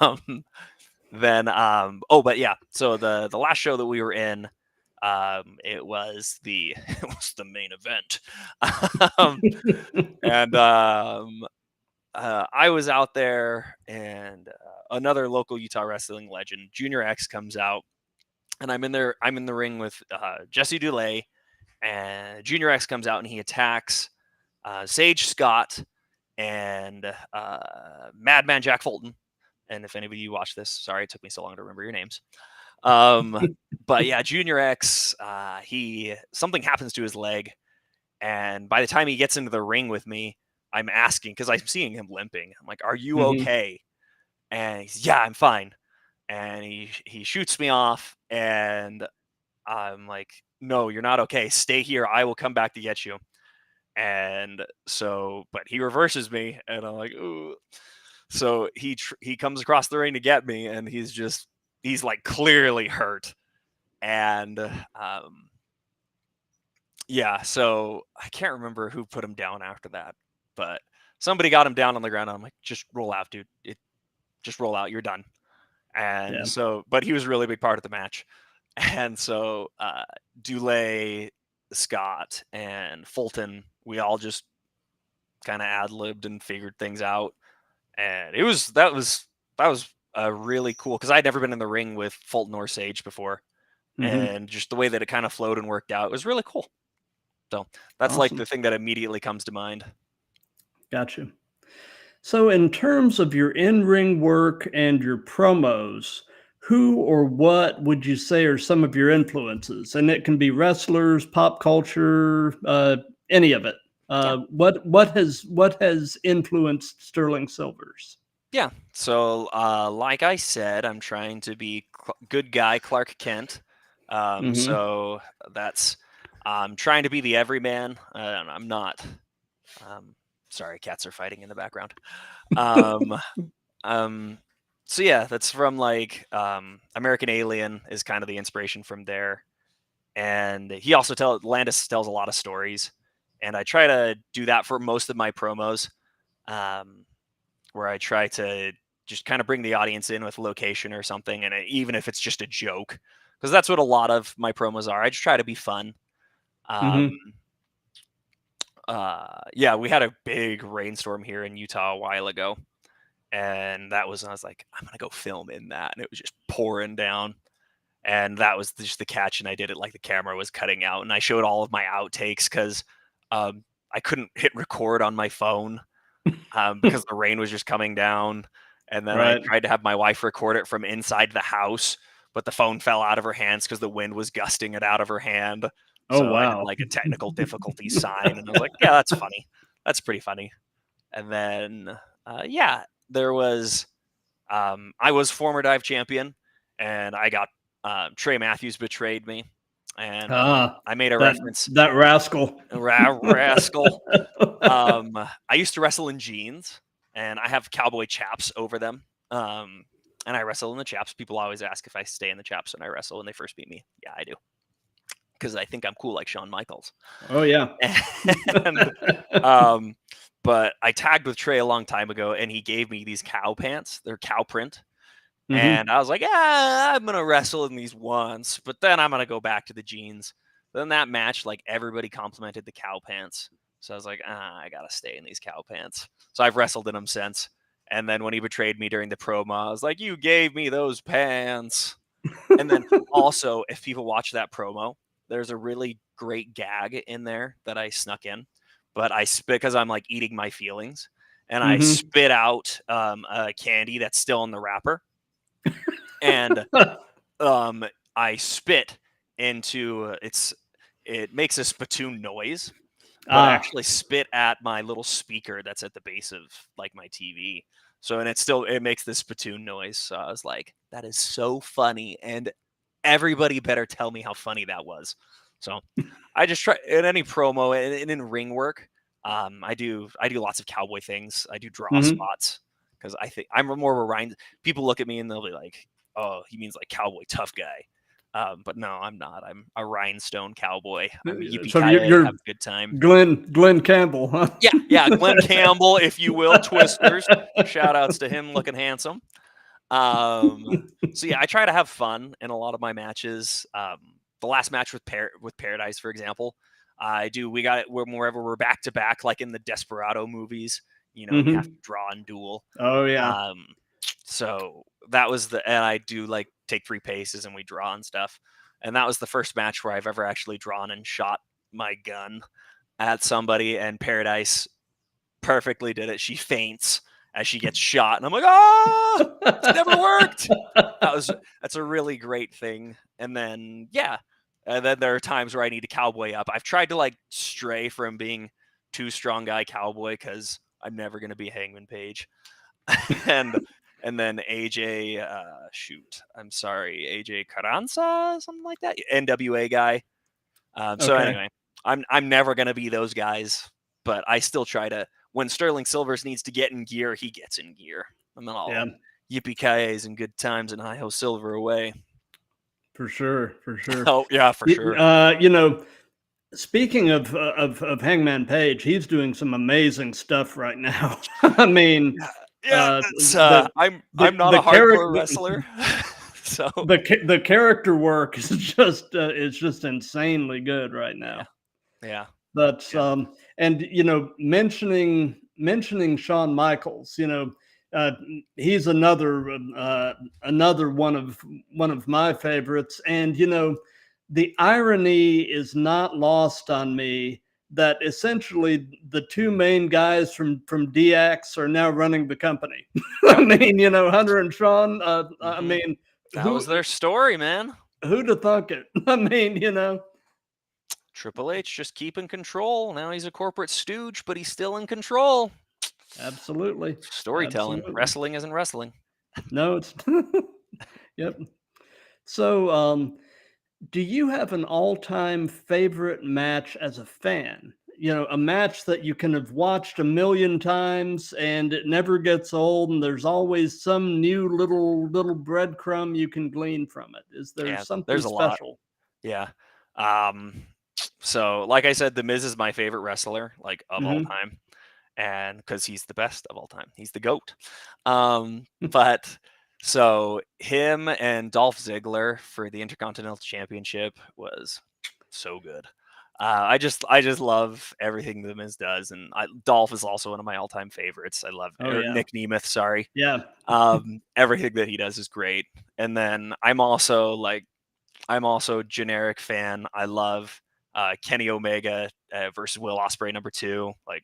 Um, then but yeah, so the last show that we were in, it was the it was the main event. um, and I was out there, and another local Utah wrestling legend, Junior X, comes out, and I'm in there. I'm in the ring with Jesse Dulé, and Junior X comes out and he attacks Sage Scott and Madman Jack Fulton. And if anybody you watch this, sorry it took me so long to remember your names. But yeah, Junior X, he something happens to his leg, and by the time he gets into the ring with me, I'm asking because I'm seeing him limping. I'm like, "Are you Mhm. okay?" And he's, "Yeah, I'm fine." And he shoots me off, and I'm like, no, you're not okay. Stay here. I will come back to get you. And so, but he reverses me, and I'm like, ooh. So he comes across the ring to get me, and he's like clearly hurt. And yeah, so I can't remember who put him down after that, but somebody got him down on the ground. And I'm like, just roll out, dude. Just roll out. You're done. And so, but he was a really big part of the match. And so Dulé, Scott, and Fulton, we all just kind of ad-libbed and figured things out. And that was really cool, because I'd never been in the ring with Fulton or Sage before. And just the way that it kind of flowed and worked out was really cool. So that's awesome. Like the thing that immediately comes to mind. Gotcha. So in terms of your in-ring work and your promos, who or what would you say are some of your influences? And it can be wrestlers, pop culture, any of it. What has influenced Sterling Silver's? Yeah. So like I said, I'm trying to be good guy Clark Kent. So that's I'm trying to be the everyman. I'm not. Sorry, cats are fighting in the background. So yeah, that's from like American Alien is kind of the inspiration from there. And he also Landis tells a lot of stories, and I try to do that for most of my promos, where I try to just kind of bring the audience in with location or something, and even if it's just a joke, because that's what a lot of my promos are. I just try to be fun. Yeah, we had a big rainstorm here in Utah a while ago, and I was like, I'm gonna go film in that, and it was just pouring down, and that was just the catch. And I did it like the camera was cutting out, and I showed all of my outtakes because I couldn't hit record on my phone because the rain was just coming down. And then I tried to have my wife record it from inside the house, but the phone fell out of her hands because the wind was gusting it out of her hand. So I did like a technical difficulty sign, and I was like, yeah, that's funny. That's pretty funny. And then, yeah, there was, I was former dive champion, and I got, Trey Matthews betrayed me. And I made a reference. That rascal. Rascal. I used to wrestle in jeans, and I have cowboy chaps over them. And I wrestle in the chaps. People always ask if I stay in the chaps when I wrestle when they first meet me. Yeah, I do. Because I think I'm cool like Shawn Michaels. Oh, yeah. And, but I tagged with Trey a long time ago, and he gave me these cow pants. They're cow print. And I was like, yeah, I'm going to wrestle in these once, but then I'm going to go back to the jeans. Then that match, like, everybody complimented the cow pants. So I was like, I got to stay in these cow pants. So I've wrestled in them since. And then when he betrayed me during the promo, I was like, you gave me those pants. And then also, if people watch that promo, there's a really great gag in there that I snuck in. But I spit because I'm like eating my feelings. And I spit out a candy that's still in the wrapper. And I spit into it makes a spittoon noise, but I actually spit at my little speaker that's at the base of like my TV. So, and it makes this spittoon noise. So I was like, that is so funny, and everybody better tell me how funny that was. So I just try in any promo and in ring work. I do lots of cowboy things. I do draw spots because I think I'm more of a Ryan. People look at me and they'll be like, oh, he means like cowboy tough guy. But no, I'm not. I'm a rhinestone cowboy. I'm so you're have a good time. Glenn Campbell, huh? Yeah, Glenn Campbell, if you will, Twisters. Shout outs to him, looking handsome. So yeah, I try to have fun in a lot of my matches. The last match with Paradise, for example, we got it wherever we're back to back, like in the Desperado movies. You know, you have to draw and duel. Oh yeah. So that was and I do like take 3 paces and we draw and stuff. And that was the first match where I've ever actually drawn and shot my gun at somebody, and Paradise perfectly did it. She faints as she gets shot, and I'm like, it's never worked. That's a really great thing. And then, yeah. And then there are times where I need to cowboy up. I've tried to like stray from being too strong guy cowboy because I'm never going to be Hangman Page. And And then AJ, I'm sorry, AJ Carranza, something like that, NWA guy. So Okay. anyway, I'm never gonna be those guys, but I still try to. When Sterling Silvers needs to get in gear, he gets in gear. I'm not all yippee-ki-yays and good times and hi-ho silver away. For sure, for sure. Oh yeah, for sure. You know, speaking of Hangman Page, he's doing some amazing stuff right now. I mean, Yeah, the I'm not a hardcore wrestler, so the character work is just insanely good right now. Yeah. But and you know, mentioning Shawn Michaels, you know, he's another one of my favorites, and you know, the irony is not lost on me that essentially the two main guys from DX are now running the company. I mean, you know, Hunter and Shawn. I mean, that was their story, man. Who'd have thunk it? I mean, you know. Triple H just keeping control. Now he's a corporate stooge, but he's still in control. Absolutely. Storytelling. Absolutely. Wrestling isn't wrestling. No, it's yep. So, do you have an all-time favorite match as a fan? You know, a match that you can have watched a million times and it never gets old, and there's always some new little breadcrumb you can glean from it. Is there something there's a special? Lot. Yeah. So like I said, The Miz is my favorite wrestler, like of all time. And because he's the best of all time. He's the GOAT. But so him and Dolph Ziggler for the Intercontinental Championship was so good. I just love everything The Miz does, and Dolph is also one of my all-time favorites. I love Nick Nemeth. Sorry, everything that he does is great. And then I'm also a generic fan. I love Kenny Omega versus Will Ospreay #2. Like,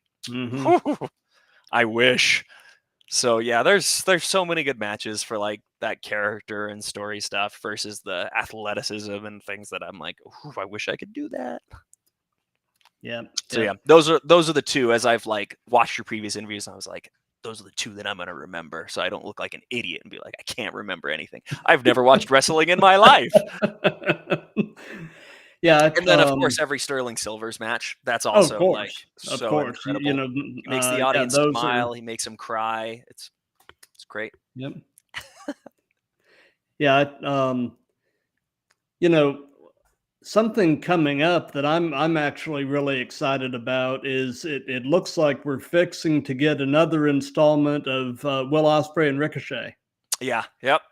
I wish. So yeah, there's so many good matches for like that character and story stuff versus the athleticism and things that I'm like, I wish I could do that. Yeah. So yeah, those are the two. As I've like watched your previous interviews, I was like, those are the two that I'm gonna remember, so I don't look like an idiot and be like, I can't remember anything. I've never watched wrestling in my life. Yeah, and then of course every Sterling Silvers match. That's of also like course, so incredible. You know, he makes the audience smile. He makes them cry. It's great. Yep. Yeah. You know, something coming up that I'm actually really excited about is it looks like we're fixing to get another installment of Will Ospreay and Ricochet. Yeah. Yep.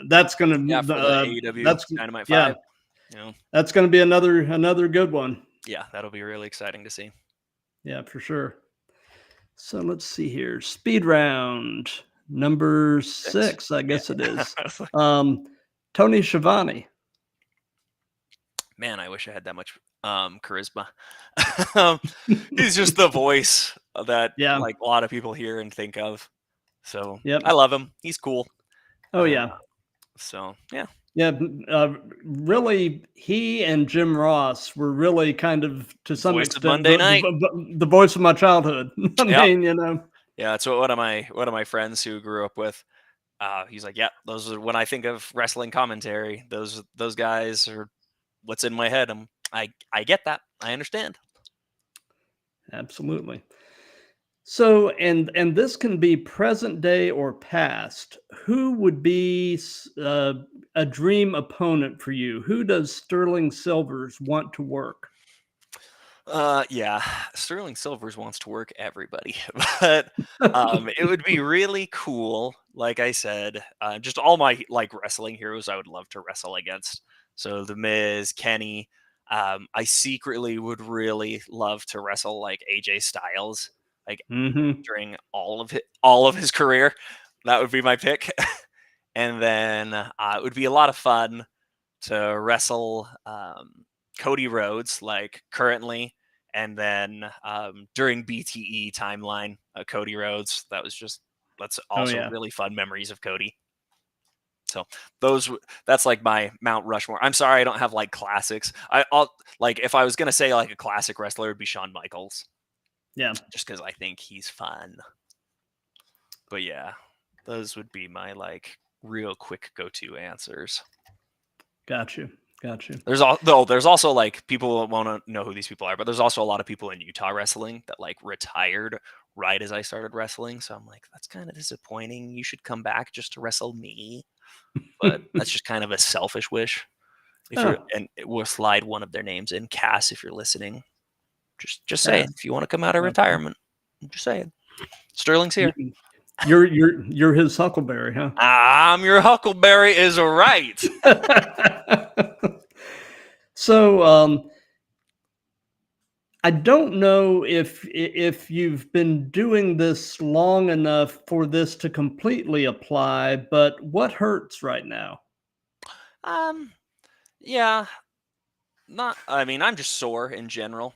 That's gonna for the AEW that's Dynamite 5. Yeah. That's gonna be another good one. Yeah, that'll be really exciting to see. Yeah, for sure. So let's see here. Speed round number 6, I guess it is. Tony Schiavone. Man, I wish I had that much charisma. He's just the voice that like a lot of people hear and think of. So I love him. He's cool. Oh yeah. So yeah. Yeah, really, he and Jim Ross were really kind of, to some extent, Monday night. The voice of my childhood. I mean, you know. Yeah, that's what one of my friends who grew up with. He's like, yeah, those are when I think of wrestling commentary. Those guys are what's in my head. I get that. I understand. Absolutely. So, and this can be present day or past. Who would be a dream opponent for you? Who does Sterling Silvers want to work? Yeah, Sterling Silvers wants to work everybody, but it would be really cool. Like I said, just all my like wrestling heroes I would love to wrestle against. So The Miz, Kenny. I secretly would really love to wrestle like AJ Styles, like during all of his career. That would be my pick. And then it would be a lot of fun to wrestle Cody Rhodes, like currently. And then during BTE timeline, Cody Rhodes. That's also really fun memories of Cody. So that's like my Mount Rushmore. I'm sorry I don't have like classics. I'll like if I was gonna say like a classic wrestler, it'd be Shawn Michaels. Yeah, just because I think he's fun. But yeah, those would be my like real quick go-to answers. Gotcha. There's also like people won't know who these people are, but there's also a lot of people in Utah wrestling that like retired right as I started wrestling. So I'm like, that's kind of disappointing. You should come back just to wrestle me. But that's just kind of a selfish wish. And we'll slide one of their names in. Cass, if you're listening, just say it. If you want to come out of retirement, just say it. Sterling's here. You're his Huckleberry, huh? I'm your Huckleberry is right. So I don't know if you've been doing this long enough for this to completely apply, but what hurts right now? Yeah. I'm just sore in general.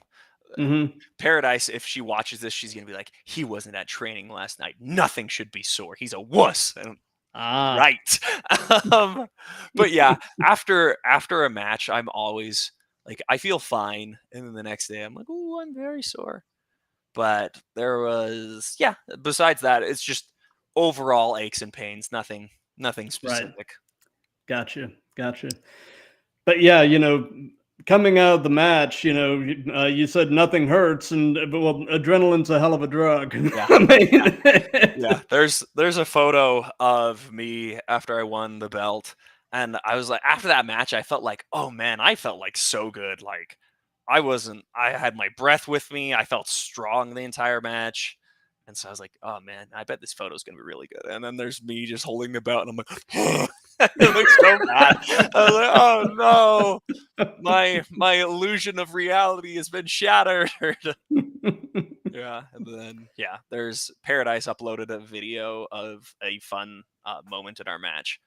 Mm-hmm. Paradise, if she watches this, she's gonna be like, he wasn't at training last night. Nothing should be sore. He's a wuss. And right. But yeah, after a match, I'm always like, I feel fine, and then the next day I'm like, oh, I'm very sore. But there was, besides that, it's just overall aches and pains, nothing specific. Right. Gotcha. But yeah, coming out of the match, you said nothing hurts, and well, adrenaline's a hell of a drug. Yeah. I mean, yeah. There's a photo of me after I won the belt, and I was like, after that match, I felt like, oh man, I felt like so good. Like I had my breath with me. I felt strong the entire match. And so I was like, oh man, I bet this photo is going to be really good. And then there's me just holding the belt, and I'm like, it looks so bad. I was like, oh no, my illusion of reality has been shattered. Yeah. And then, there's Paradise uploaded a video of a fun moment in our match.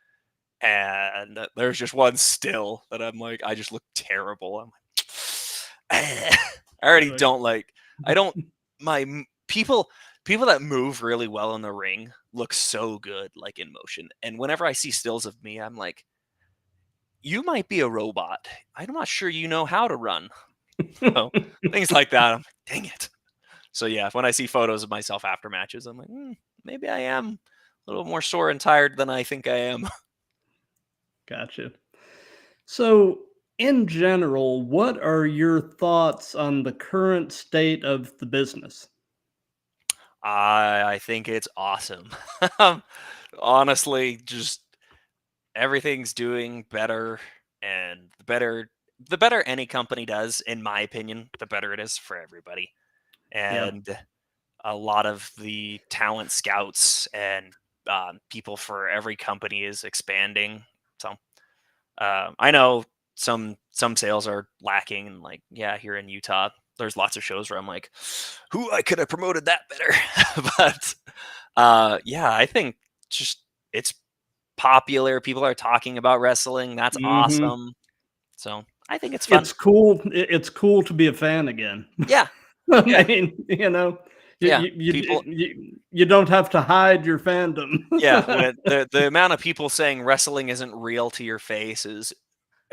And there's just one still that I'm like, I just look terrible. I'm like, I already don't like, my people that move really well in the ring look so good, like in motion. And whenever I see stills of me, I'm like, you might be a robot. I'm not sure you know how to run. So things like that. I'm like, dang it. So yeah, when I see photos of myself after matches, I'm like, maybe I am a little more sore and tired than I think I am. Gotcha. So, in general, what are your thoughts on the current state of the business? I think it's awesome. Honestly, just everything's doing better, and the better any company does, in my opinion, the better it is for everybody. And a lot of the talent scouts and people for every company is expanding. So I know some sales are lacking, and like here in Utah, there's lots of shows where I'm like, who I could have promoted that better. But I think just it's popular. People are talking about wrestling. That's awesome. So I think it's fun. It's cool. It's cool to be a fan again. Yeah. I mean, you don't have to hide your fandom. When the amount of people saying wrestling isn't real to your face is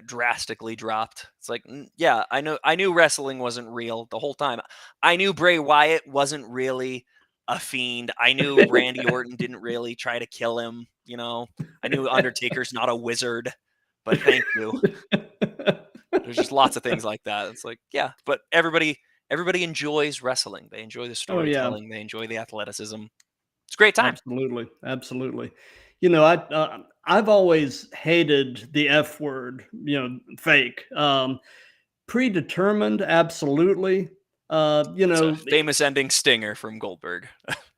drastically dropped. It's like, I knew wrestling wasn't real the whole time. I knew Bray Wyatt wasn't really a fiend. I knew Randy Orton didn't really try to kill him. I knew Undertaker's not a wizard. But thank you. There's just lots of things like that. It's like, but everybody enjoys wrestling. They enjoy the storytelling. They enjoy the athleticism. It's a great time. Absolutely. I've always hated the F word, fake. Predetermined, absolutely. It's a famous ending stinger from Goldberg.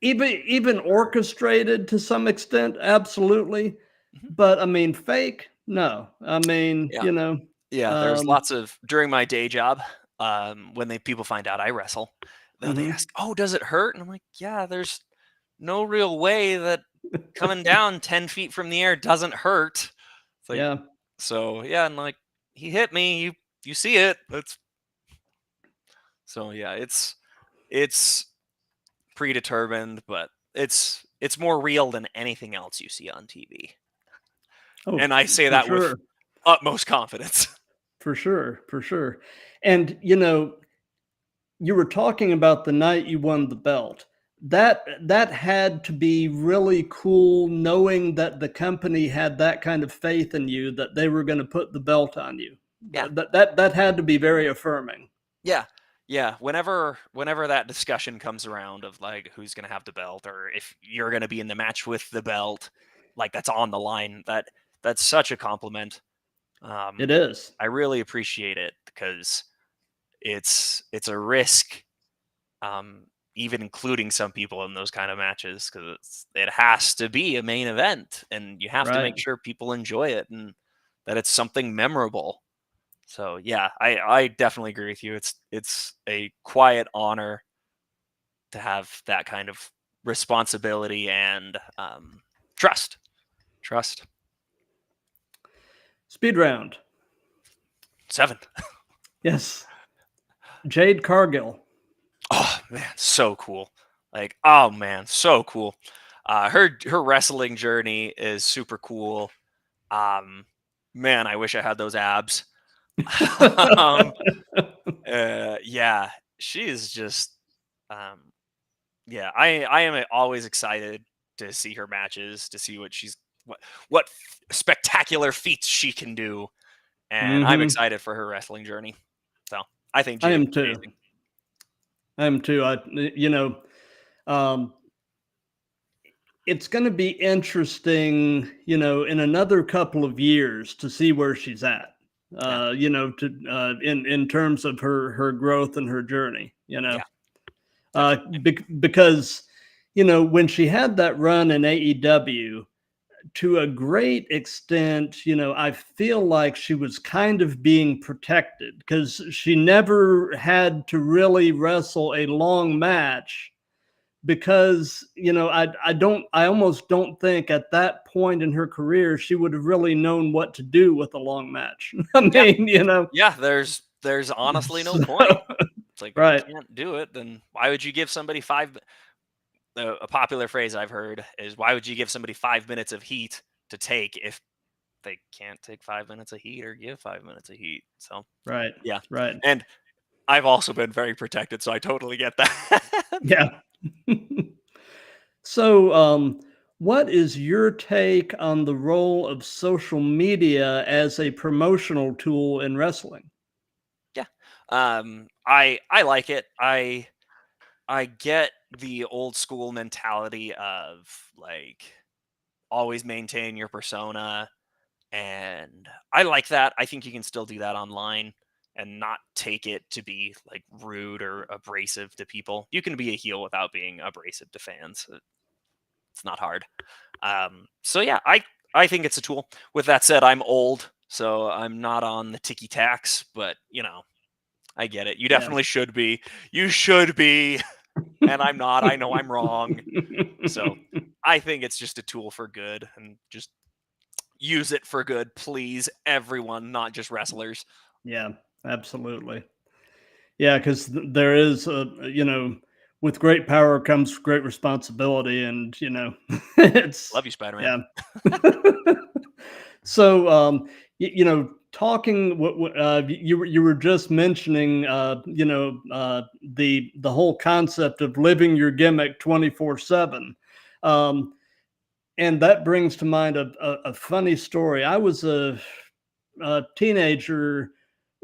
even orchestrated to some extent, absolutely. But I mean, fake, no. I mean, there's lots of, during my day job, when people find out I wrestle, they ask, oh, does it hurt? And I'm like, there's no real way that coming down 10 feet from the air doesn't hurt. It's like, so and like, he hit me, you see it. So it's predetermined, but it's more real than anything else you see on TV. Oh, and I say that with utmost confidence. For sure. And you were talking about the night you won the belt. that had to be really cool, knowing that the company had that kind of faith in you that they were going to put the belt on you. Yeah. That had to be very affirming. Yeah. Yeah. Whenever that discussion comes around of like who's gonna have the belt or if you're gonna be in the match with the belt, like that's on the line, that's such a compliment. It is. I really appreciate it because it's a risk, even including some people in those kind of matches because it has to be a main event and you have to Right. make sure people enjoy it and that it's something memorable. So yeah, I definitely agree with you. It's a quiet honor to have that kind of responsibility and trust. Trust. Speed round. 7. Yes. Jade Cargill. Oh man, so cool. Like, oh man, so cool. Her wrestling journey is super cool. Man, I wish I had those abs. um, yeah, she is just yeah, I am always excited to see her matches, to see what spectacular feats she can do, and I'm excited for her wrestling journey. So I think I Jade's am too. amazing. I am too. Um, it's going to be interesting, in another couple of years to see where she's at. Yeah, In terms of her growth and her journey. yeah, definitely. Because when she had that run in AEW, to a great extent, I feel like she was kind of being protected because she never had to really wrestle a long match because, I almost don't think at that point in her career she would have really known what to do with a long match. I Yeah, mean, yeah. There's honestly no so, point. It's like if you right. can't do it, then why would you give somebody five? A popular phrase I've heard is, "Why would you give somebody 5 minutes of heat to take if they can't take 5 minutes of heat or give 5 minutes of heat?" So Right. yeah, Right. and I've also been very protected, so I totally get that. Yeah. So, what is your take on the role of social media as a promotional tool in wrestling? Yeah, I like it. I get the old school mentality of like always maintain your persona, and I like that. I think you can still do that online and not take it to be like rude or abrasive to people. You can be a heel without being abrasive to fans. It's not hard. So yeah, I think it's a tool. With that said, I'm old, so I'm not on the ticky tacks, but I get it. You Yeah. definitely should be. You should be, and I'm not. I know I'm wrong. So I think it's just a tool for good and just use it for good, please, everyone, not just wrestlers. Yeah, absolutely. Yeah, because there is with great power comes great responsibility, and it's Love you, Spider-Man. yeah. So, talking, you were just mentioning, the whole concept of living your gimmick 24/7, and that brings to mind a funny story. I was a teenager.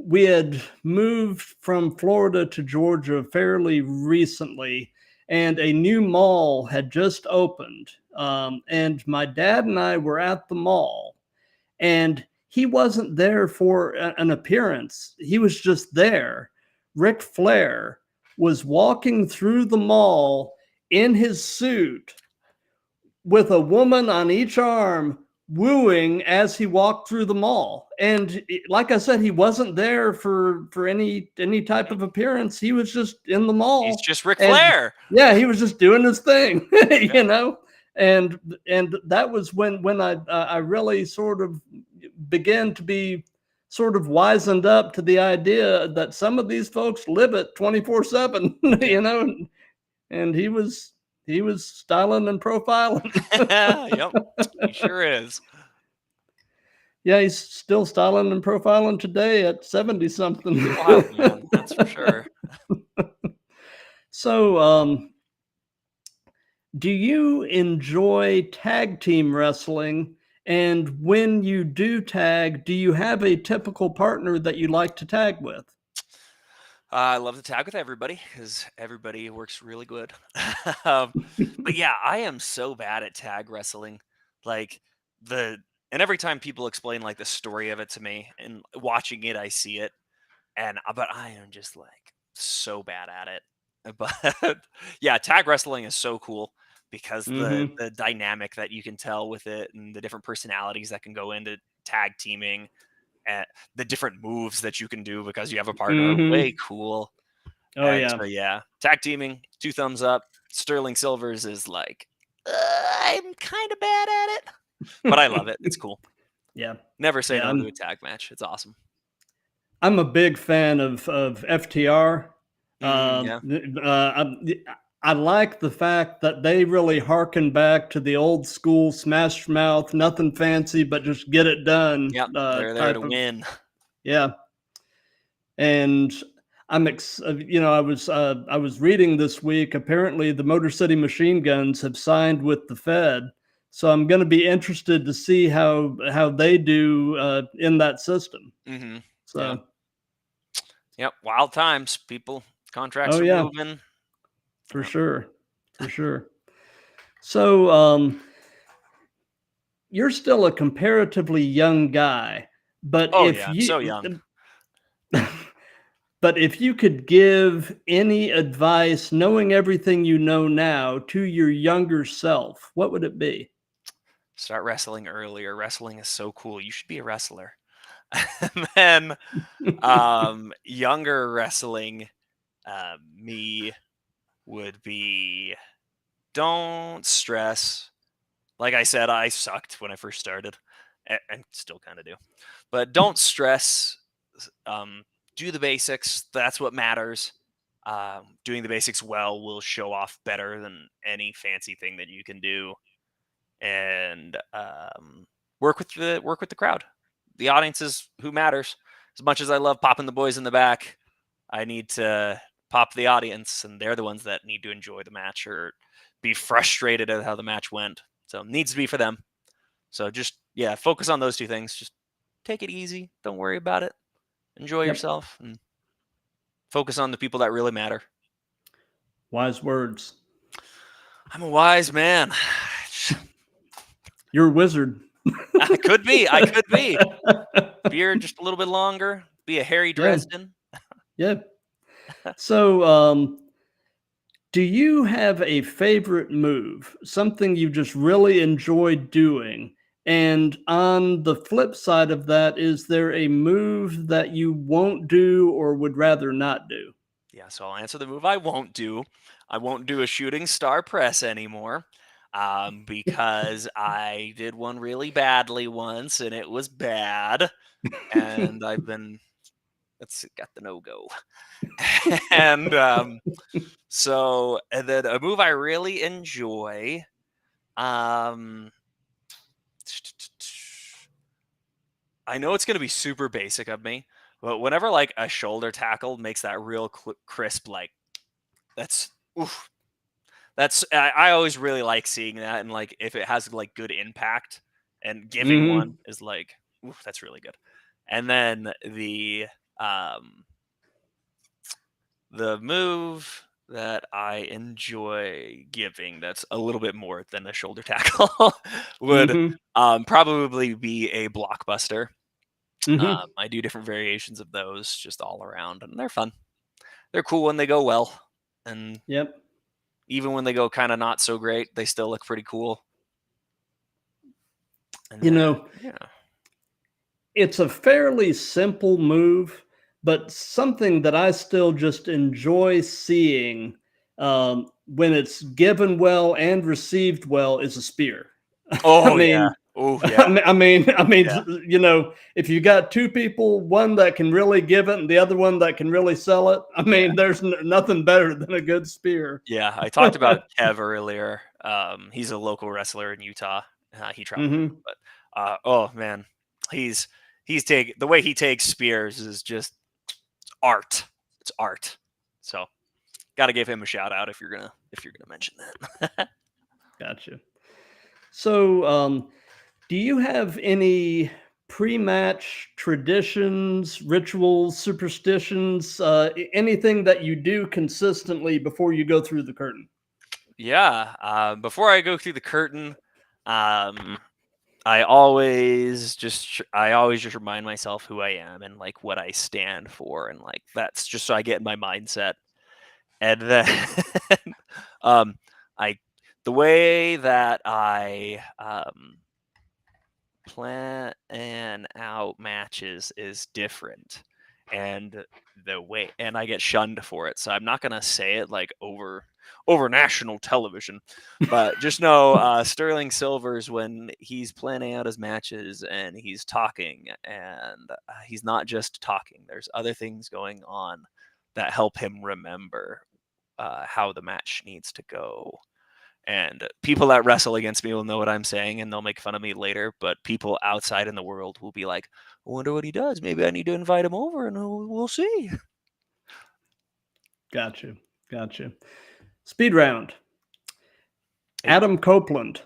We had moved from Florida to Georgia fairly recently, and a new mall had just opened. And my dad and I were at the mall, and he wasn't there for an appearance. He was just there. Ric Flair was walking through the mall in his suit with a woman on each arm wooing as he walked through the mall. And like I said, he wasn't there for any type of appearance. He was just in the He's mall. just Ric And Flair. yeah, he was just doing his thing, Yeah. And that was when I really sort of began to be sort of wizened up to the idea that some of these folks live it 24/7, Yeah. and he was styling and profiling. Yep. He sure is. Yeah, he's still styling and profiling today at 70 something. Wild man, that's for sure. So, Do you enjoy tag team wrestling? And when you do tag, do you have a typical partner that you like to tag with? I love to tag with everybody because everybody works really good. um, but yeah, I am so bad at tag wrestling. Like the and every time people explain like the story of it to me and watching it, I see it, and but I am just like so bad at it. But yeah, tag wrestling is so cool because Mhm. the dynamic that you can tell with it and the different personalities that can go into tag teaming and the different moves that you can do because you have a partner, way Mhm. cool. Oh, And yeah. so yeah, tag teaming, 2 thumbs up. Sterling Silvers is like, I'm kind of bad at it, but I love it. It's cool. Yeah. Never say Yeah, no to a tag match. It's awesome. I'm a big fan of FTR. Yeah. I like the fact that they really harken back to the old school Smash Mouth, nothing fancy, but just get it done Yep. They're there to type of, win. yeah. And I was reading this week. Apparently, the Motor City Machine Guns have signed with the Fed, so I'm going to be interested to see how they do in that system. Yeah. So, Yep. Wild times. People, contracts oh are yeah, moving. for Yep. sure, for sure. So, you're still a comparatively young guy, but Oh if yeah. I'm so you young. but if you could give any advice, knowing everything you know now, to your younger self, what would it be? Start wrestling earlier. Wrestling is so cool. You should be a wrestler. And then younger wrestling, me would be don't stress. Like I said, I sucked when I first started, and still kind of do. But don't stress. Um, do the basics. That's what matters. Doing the basics well will show off better than any fancy thing that you can do. And work with the crowd. The audience is who matters. As much as I love popping the boys in the back, I need to pop the audience, and they're the ones that need to enjoy the match or be frustrated at how the match went. So it needs to be for them. So just yeah, focus on those two things. Just take it easy. Don't worry about it. Enjoy Yep, yourself and focus on the people that really matter. wise words. I'm a wise man. You're a wizard. I could be. I could be. Beard just a little bit longer. Be a Harry Yeah, Dresden. yeah. So, do you have a favorite move, something you just really enjoy doing? And on the flip side of that, is there a move that you won't do or would rather not do? Yeah, so I'll answer the move I won't do. I won't do a shooting star press anymore because I did one really badly once and it was bad. And I've been, it's got the no go. And and then a move I really enjoy. Um, I know it's going to be super basic of me, but whenever like a shoulder tackle makes that real crisp, like that's, oof, I always really like seeing that, and like if it has like good impact, and giving one Mhm. is like, oof, that's really good. And then the move that I enjoy giving that's a little bit more than a shoulder tackle would Mhm. probably be a blockbuster. Mhm. I do different variations of those just all around, and they're fun. They're cool when they go well, and Yep. even when they go kind of not so great, they still look pretty cool. And You then, know, yeah. it's a fairly simple move, but something that I still just enjoy seeing when it's given well and received well is a spear. I Oh yeah. mean, Oh yeah. Yeah. if you got two people, one that can really give it and the other one that can really sell it, Yeah. there's nothing better than a good spear. Yeah. I talked about Kev earlier. He's a local wrestler in Utah. He travels here, Hmm. but oh man, he's the way he takes spears is just art. It's art. So got to give him a shout out if you're gonna mention that. Gotcha. So, do you have any pre-match traditions, rituals, superstitions, anything that you do consistently before you go through the curtain? Yeah. Before I go through the curtain, I always just remind myself who I am and like what I stand for, and like that's just so I get in my mindset. And then um I the way that I plan out matches is different, and I get shunned for it, so I'm not gonna say it like over national television, but just know Sterling Silver's, when he's planning out his matches and he's talking, and he's not just talking, there's other things going on that help him remember how the match needs to go. And people that wrestle against me will know what I'm saying, and they'll make fun of me later. But people outside in the world will be like, I wonder what he does. Maybe I need to invite him over and we'll see. Gotcha. Gotcha. Speed round. Hey. Adam Copeland.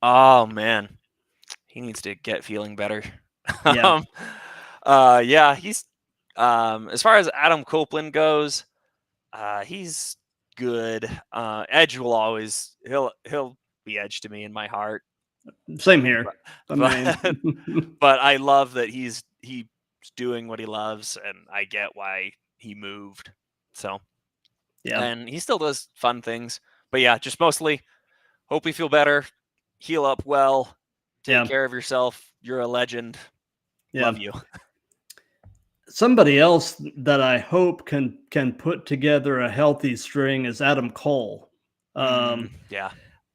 Oh, man. He needs to get feeling better. Yeah. Yeah, he's as far as Adam Copeland goes, he's good. Edge will always he'll be Edge to me in my heart. Same here. But I love that he's doing what he loves, and I get why he moved. So yeah, and he still does fun things. But yeah, just mostly hope you feel better, heal up well, take care of yourself. You're a legend. Yeah. Love you. Somebody else that I hope can put together a healthy string is Adam Cole. Yeah.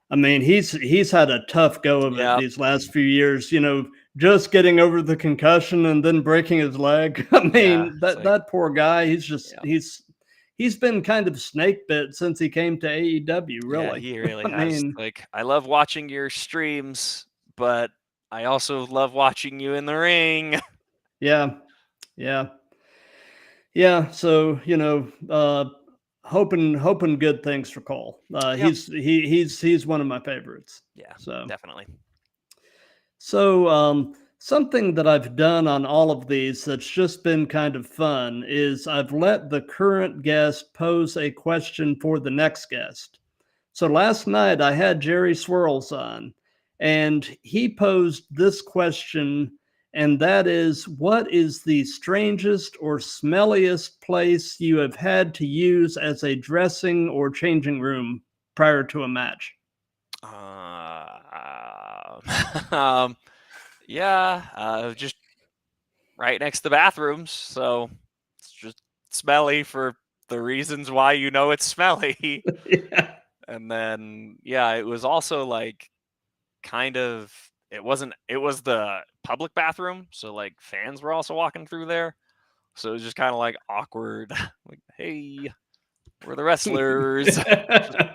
I mean, he's had a tough go of it these last few years, you know, just getting over the concussion and then breaking his leg. I mean, that poor guy, he's been kind of snake bit since he came to AEW, really. Yeah, he really I has. mean, Like, I love watching your streams, but I also love watching you in the ring. Yeah. So, you know, hoping good things for Cole. He's one of my favorites. Yeah, So definitely. So, something that I've done on all of these that's just been kind of fun is I've let the current guest pose a question for the next guest. So last night I had Jerry Swirls on, and he posed this question, and that is, what is the strangest or smelliest place you have had to use as a dressing or changing room prior to a match? Just right next to bathrooms, so it's just smelly for the reasons why you know it's smelly. Yeah. And then it was also like it was the public bathroom, so like fans were also walking through there. So it was just kind of like awkward. Like, hey, we're the wrestlers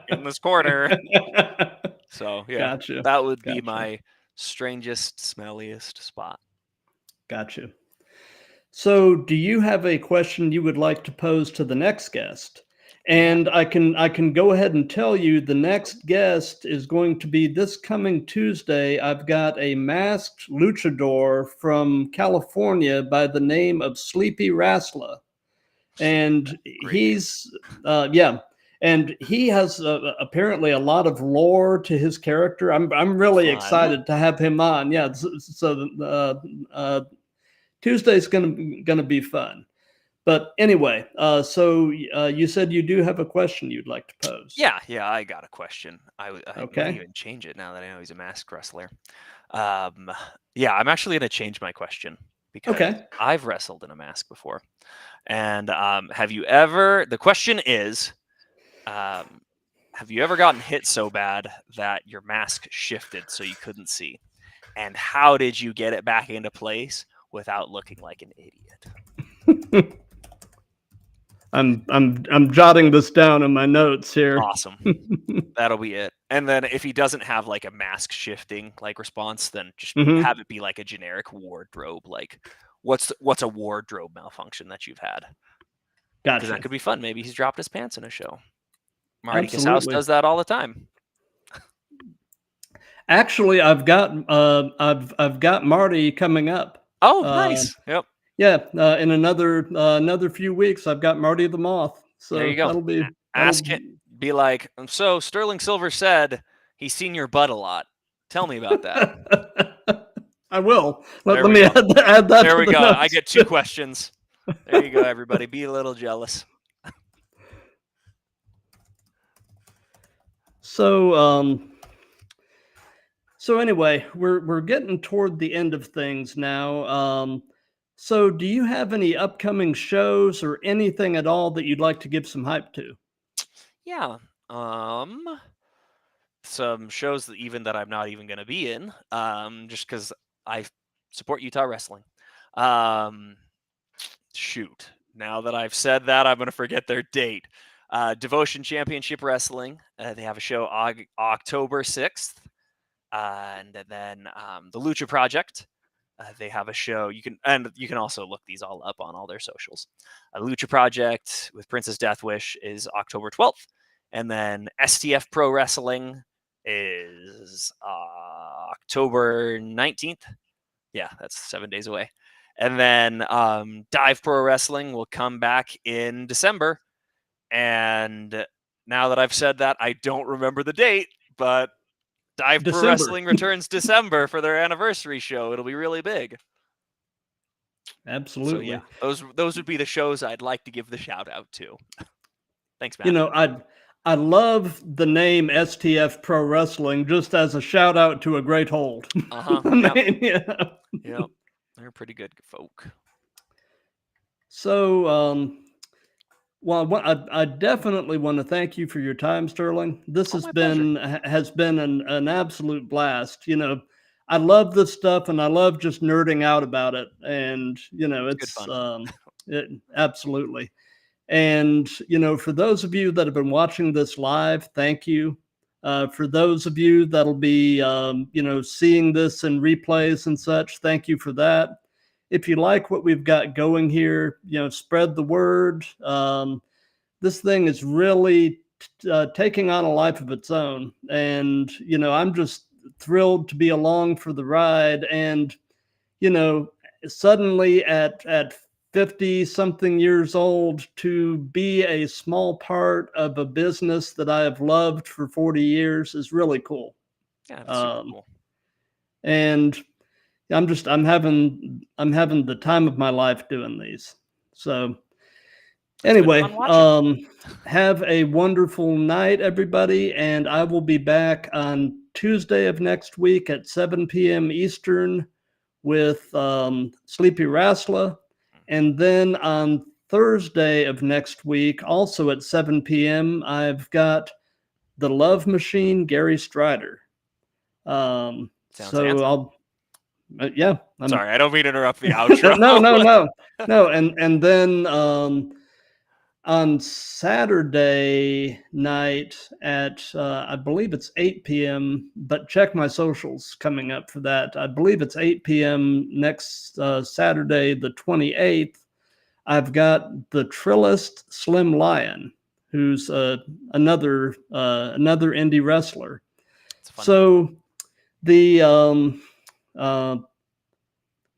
in this corner. So yeah, Gotcha. that would be my strangest, smelliest spot. Gotcha. So, do you have a question you would like to pose to the next guest? And I can go ahead and tell you the next guest is going to be this coming Tuesday. I've got a masked luchador from California by the name of Sleepy Rasla, and he's and he has apparently a lot of lore to his character. I'm really excited to have him on. Yeah, so Tuesday's gonna be fun. But anyway, so you said you do have a question you'd like to pose. Yeah, I got a question. I might even change it now that I know he's a masked wrestler. I'm actually going to change my question because I've wrestled in a mask before. And the question is, have you ever gotten hit so bad that your mask shifted so you couldn't see? And how did you get it back into place without looking like an idiot? I'm jotting this down in my notes here. Awesome. That'll be it. And then if he doesn't have like a mask shifting like response, then just have it be like a generic wardrobe. Like what's a wardrobe malfunction that you've had? Gotcha. Because that could be fun. Maybe he's dropped his pants in a show. Marty Casaus does that all the time. Actually, I've got Marty coming up. Oh, nice. Yep. Yeah, in another few weeks, I've got Marty the Moth. So there you go. Ask it. Be like, so Sterling Silver said he's seen your butt a lot. Tell me about that. I will. Let me add that. There we go. Notes. I get 2 questions. There you go, everybody. Be a little jealous. So anyway, we're getting toward the end of things now. So do you have any upcoming shows or anything at all that you'd like to give some hype to? Yeah. Some shows that I'm not even going to be in, just because I support Utah wrestling. Shoot. Now that I've said that, I'm going to forget their date. Devotion Championship Wrestling. They have a show October 6th. And then the Lucha Project. They have a show. You can also look these all up on all their socials. Lucha Project with Princess Deathwish is October 12th. And then STF Pro Wrestling is October 19th. Yeah, that's 7 days away. And then Dive Pro Wrestling will come back in December. And now that I've said that, I don't remember the date, but Dive Pro Wrestling returns December for their anniversary show. It'll be really big. Absolutely. So yeah, those would be the shows I'd like to give the shout out to. Thanks, Matt. You know, I love the name STF Pro Wrestling just as a shout out to a great hold. Yep. They're pretty good folk. So, well, I definitely want to thank you for your time, Sterling. This has been an absolute blast. You know, I love this stuff and I love just nerding out about it. And, you know, it's good fun. Absolutely. And, you know, for those of you that have been watching this live, thank you. For those of you that'll be, you know, seeing this in replays and such, thank you for that. If you like what we've got going here, you know, spread the word. This thing is really taking on a life of its own. And, you know, I'm just thrilled to be along for the ride. And, you know, suddenly at 50 something years old, to be a small part of a business that I have loved for 40 years is really cool. Yeah, that's super cool. And I'm having the time of my life doing these. So anyway, have a wonderful night, everybody. And I will be back on Tuesday of next week at 7 p.m. Eastern with Sleepy Wrestler. And then on Thursday of next week, also at 7 p.m., I've got the Love Machine, Gary Strider. Sounds so handsome. Yeah. Sorry, I don't mean to interrupt the outro. No. And then on Saturday night at, I believe it's 8 p.m., but check my socials coming up for that. I believe it's 8 p.m. next Saturday, the 28th. I've got the Trillist Slim Lion, who's another indie wrestler. So the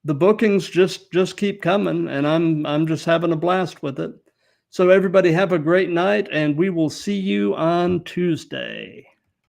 bookings just keep coming, and I'm just having a blast with it. So everybody have a great night, and we will see you on Tuesday.